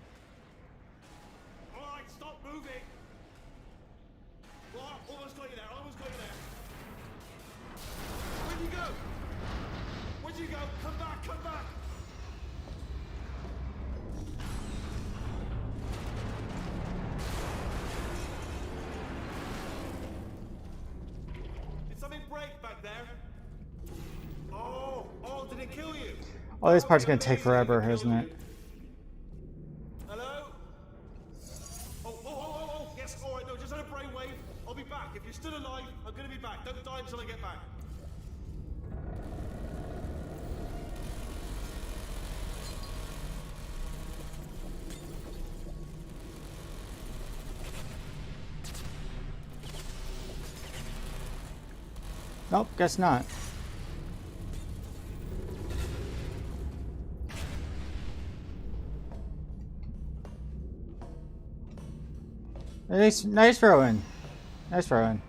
All right, stop moving. Well, almost got you there. Where'd you go? Come back. Did something break back there? Oh, did it kill you? Oh, this part's gonna take forever, isn't it? Hello? Oh, yes, all right, no, just had a brainwave. I'll be back. If you're still alive, I'm gonna be back. Don't die until I get back. Nope, guess not. Nice throw in. Nice throw in.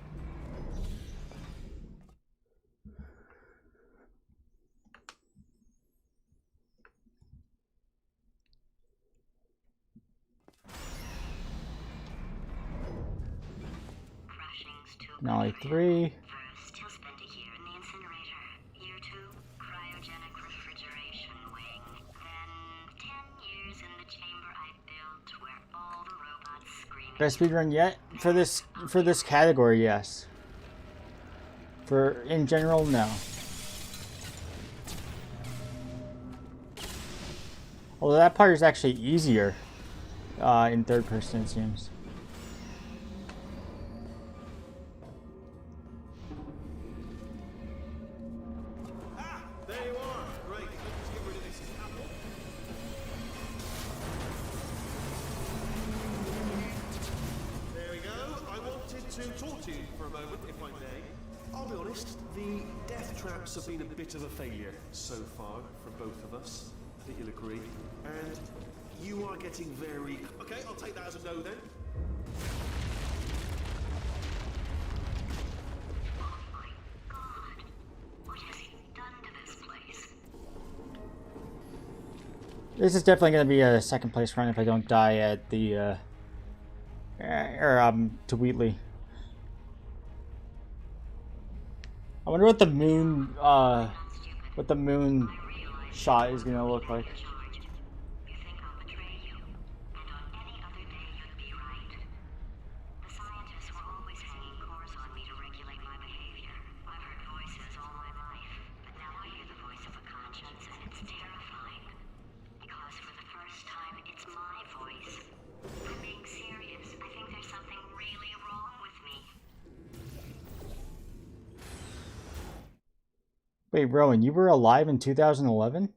Nolly 3. First, he'll spend a year in the incinerator. Year 2, cryogenic refrigeration wing. Then 10 years in the chamber I built where all the robots scream. Best speedrun yet? For this category, yes. For in general, no. Although that part is actually easier in third person, it seems. There you are. Great. Let's get rid of this apple. There we go. I wanted to talk to you for a moment, if I may. I'll be honest, the death traps have been a bit of a failure so far for both of us. I think you'll agree. And you are getting very... Okay, I'll take that as a no then. Oh my god. What has he done to this place? This is definitely going to be a second place run if I don't die at the to Wheatley. I wonder what the moon shot is going to look like. You think I'll betray you, and on any other day you'd be right. The scientists were always hanging cores on me to regulate my behavior. I've heard voices all my life, but now I hear the voice of a conscience, and it's terrifying. Wait, Rowan, you were alive in 2011?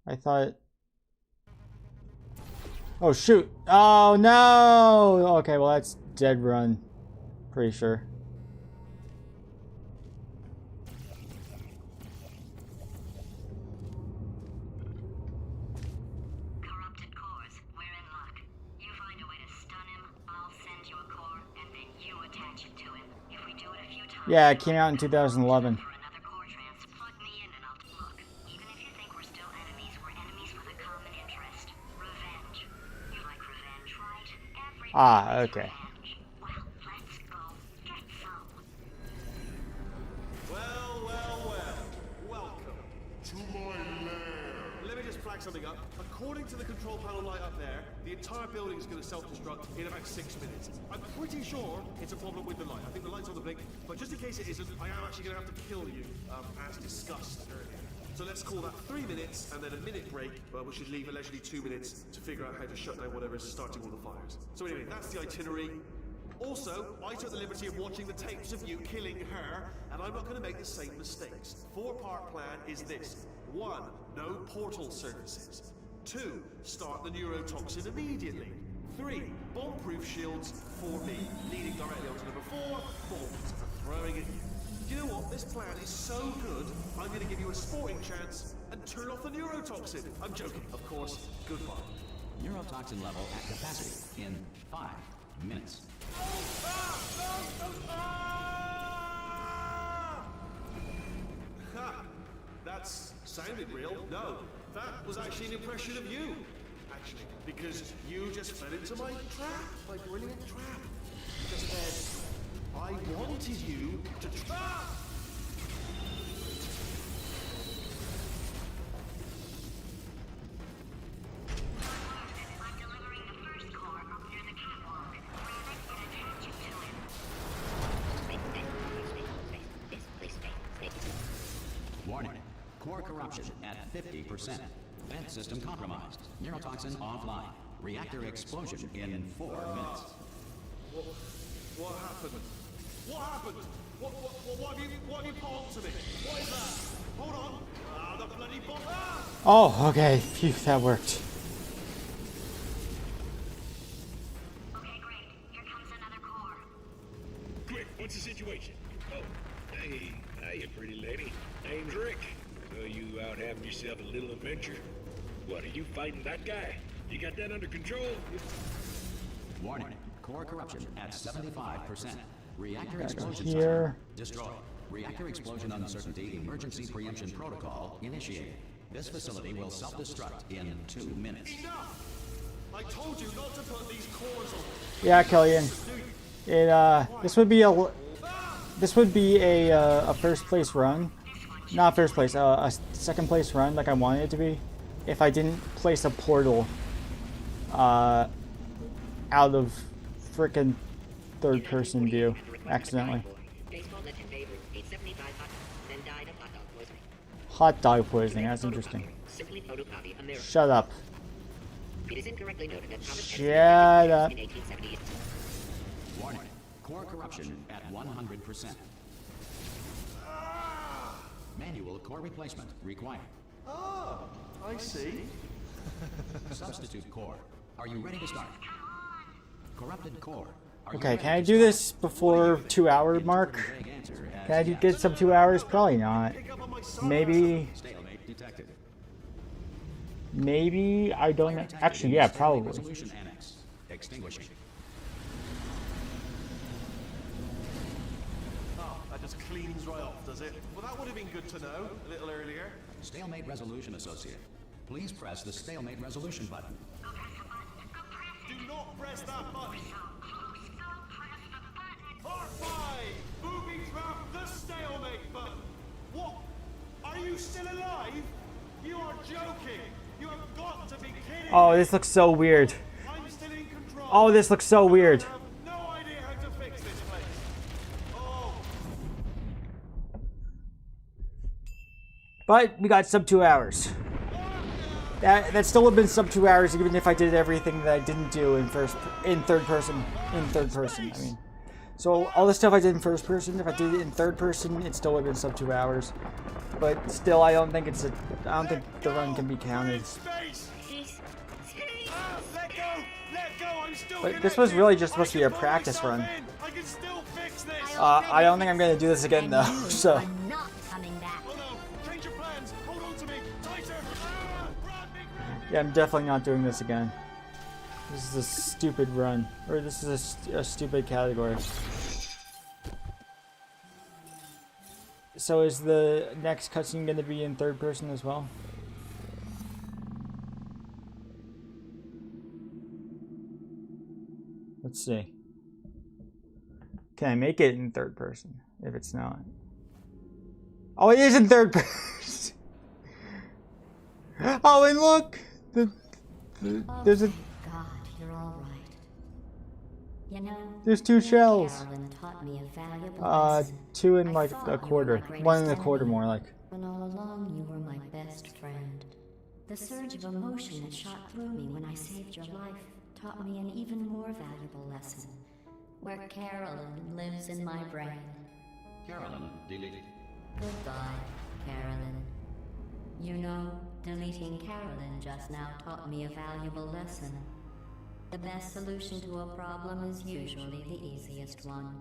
I thought... Oh, shoot! Oh, no! Okay, well, that's dead run. Pretty sure. Corrupted cores, we're in luck. You find a way to stun him, I'll send you a core, and then you attach it to him. If we do it a few times... Yeah, it came out in 2011. For another core trans, plug me in and I'll... Look, even if you think we're still enemies, we're enemies with a common interest. Revenge. You like revenge, right? Everybody Ah, likes okay. revenge. Well, let's go get some. Well, well, well. Welcome to my lair. Let me just flag something up. According to the control panel light up there, the entire building is going to self-destruct in about 6 minutes. I'm pretty sure it's a problem with the light. I think the light's on the blink, but just in case it isn't, I am actually going to have to kill you, as discussed earlier. So let's call that 3 minutes and then a minute break, but we should leave allegedly 2 minutes to figure out how to shut down whatever's starting all the fires. So anyway, that's the itinerary. Also, I took the liberty of watching the tapes of you killing her, and I'm not going to make the same mistakes. 4-part plan is this. 1. No portal services. 2. Start the neurotoxin immediately. 3. Bomb-proof shields for me, leading directly onto number 4. Bombs for throwing at you. Do you know what? This plan is so good, I'm going to give you a sporting chance and turn off the neurotoxin. I'm joking, of course. Goodbye. Neurotoxin level at capacity in 5 minutes. Ha! That's sounded real. No, that was actually an impression of you. Actually, because you just fell into my trap, my brilliant trap. You just said, I wanted you to trap. I'm delivering the first core up near the catwalk. Grab it and attach it to him. Warning. Core corruption at 50%. Vent system compromised. Neurotoxin offline. Reactor explosion in 4 minutes. What happened? What happened? What have you pulled to me? What is that? Hold on. Ah, the bloody bomb. Ah! Oh, okay. Phew, that worked. Okay, great. Here comes another core. Quick, what's the situation? Oh, hey, hiya, pretty lady. Name's Rick. So you out having yourself a little adventure? What, are you fighting that guy? You got that under control? Warning. Core corruption at 75%. Reactor Back explosion here. timer destroyed. Reactor explosion uncertainty emergency preemption protocol initiated. This facility will self-destruct in 2 minutes. Enough! I told you not to put these cores on. Yeah, Killian. This would be a first place run. Not first place, a second place run like I wanted it to be. If I didn't place a portal out of frickin' third person view accidentally. Hot dog poisoning, that's interesting. Shut up. Shut up. Warning. Core corruption at 100%. Manual core replacement required. Ah, I see. Substitute core. Are you ready to start? Corrupted core. Are you Okay, ready can I to do start? this before 2 hour mark? Vague answer as Can I yes. get some 2 hours? Probably not. Pick up on my son. Maybe, Stalemate detected. I don't, actually, yeah, probably. Resolution annex. Extinguishing. Oh, that just cleans right off, does it? Well, that would have been good to know a little earlier. Stalemate resolution associate. Please press the stalemate resolution button. Go press the button. Go press it. Do not press that button. So close. Go press the button. Part 5! Booby trap the stalemate button. What? Are you still alive? You are joking. You have got to be kidding. Oh, this looks so weird. I'm still in control. Oh, this looks so weird. I have no idea how to fix this place. Oh. But we got sub 2 hours. That still would have been sub 2 hours even if I did everything that I didn't do in third person. I mean, So all the stuff I did in first person, if I did it in third person, it still would have been sub 2 hours. But still, I don't think it's I don't think the run can be counted. Space! Let go! Let go! I'm still But this was really just supposed to be a practice run. I can still fix this! I don't think I'm gonna do this again though. So I'm not coming back. Oh no! Change your plans! Hold on to me! Tighter! Run, big run! yeah, I'm definitely not doing this again. This is a stupid run, or this is a stupid category. So is the next cutscene going to be in third person as well? Let's see. Can I make it in third person? If it's not. Oh, it is in third person! Oh, and look! There's a... God, you're all right. You know, There's 2 shells. Carolyn taught me a valuable lesson. 2 and I like thought a you were quarter. my greatest 1 and a enemy, quarter more like. when all along you were my best friend. The surge of emotion that shot through me when I saved your life taught me an even more valuable lesson. Where Carolyn lives in my brain. Carolyn, deleted. Goodbye, Carolyn. You know, deleting Carolyn just now taught me a valuable lesson. The best solution to a problem is usually the easiest one.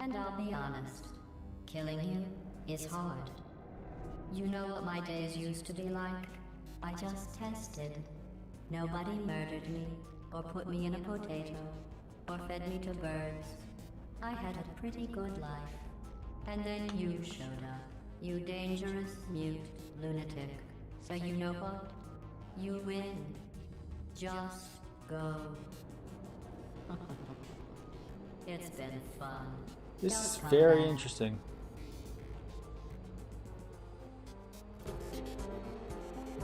And I'll be honest, killing you is hard. You know what my days used to be like? I just tested. Nobody murdered me, or put me in a potato, or fed me to birds. I had a pretty good life. And then you showed up. You dangerous, mute lunatic. So you know what? You win. Just go. It's been fun. This Don't is come very back. interesting.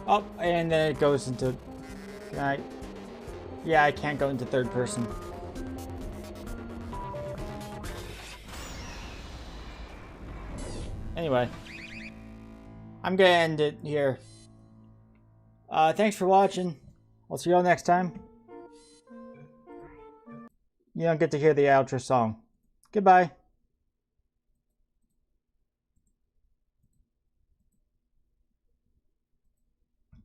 Oh, and then it goes into... Can I... Yeah, I can't go into third person. Anyway. I'm gonna end it here. Thanks for watching. I'll see you all next time. You don't get to hear the outro song. Goodbye.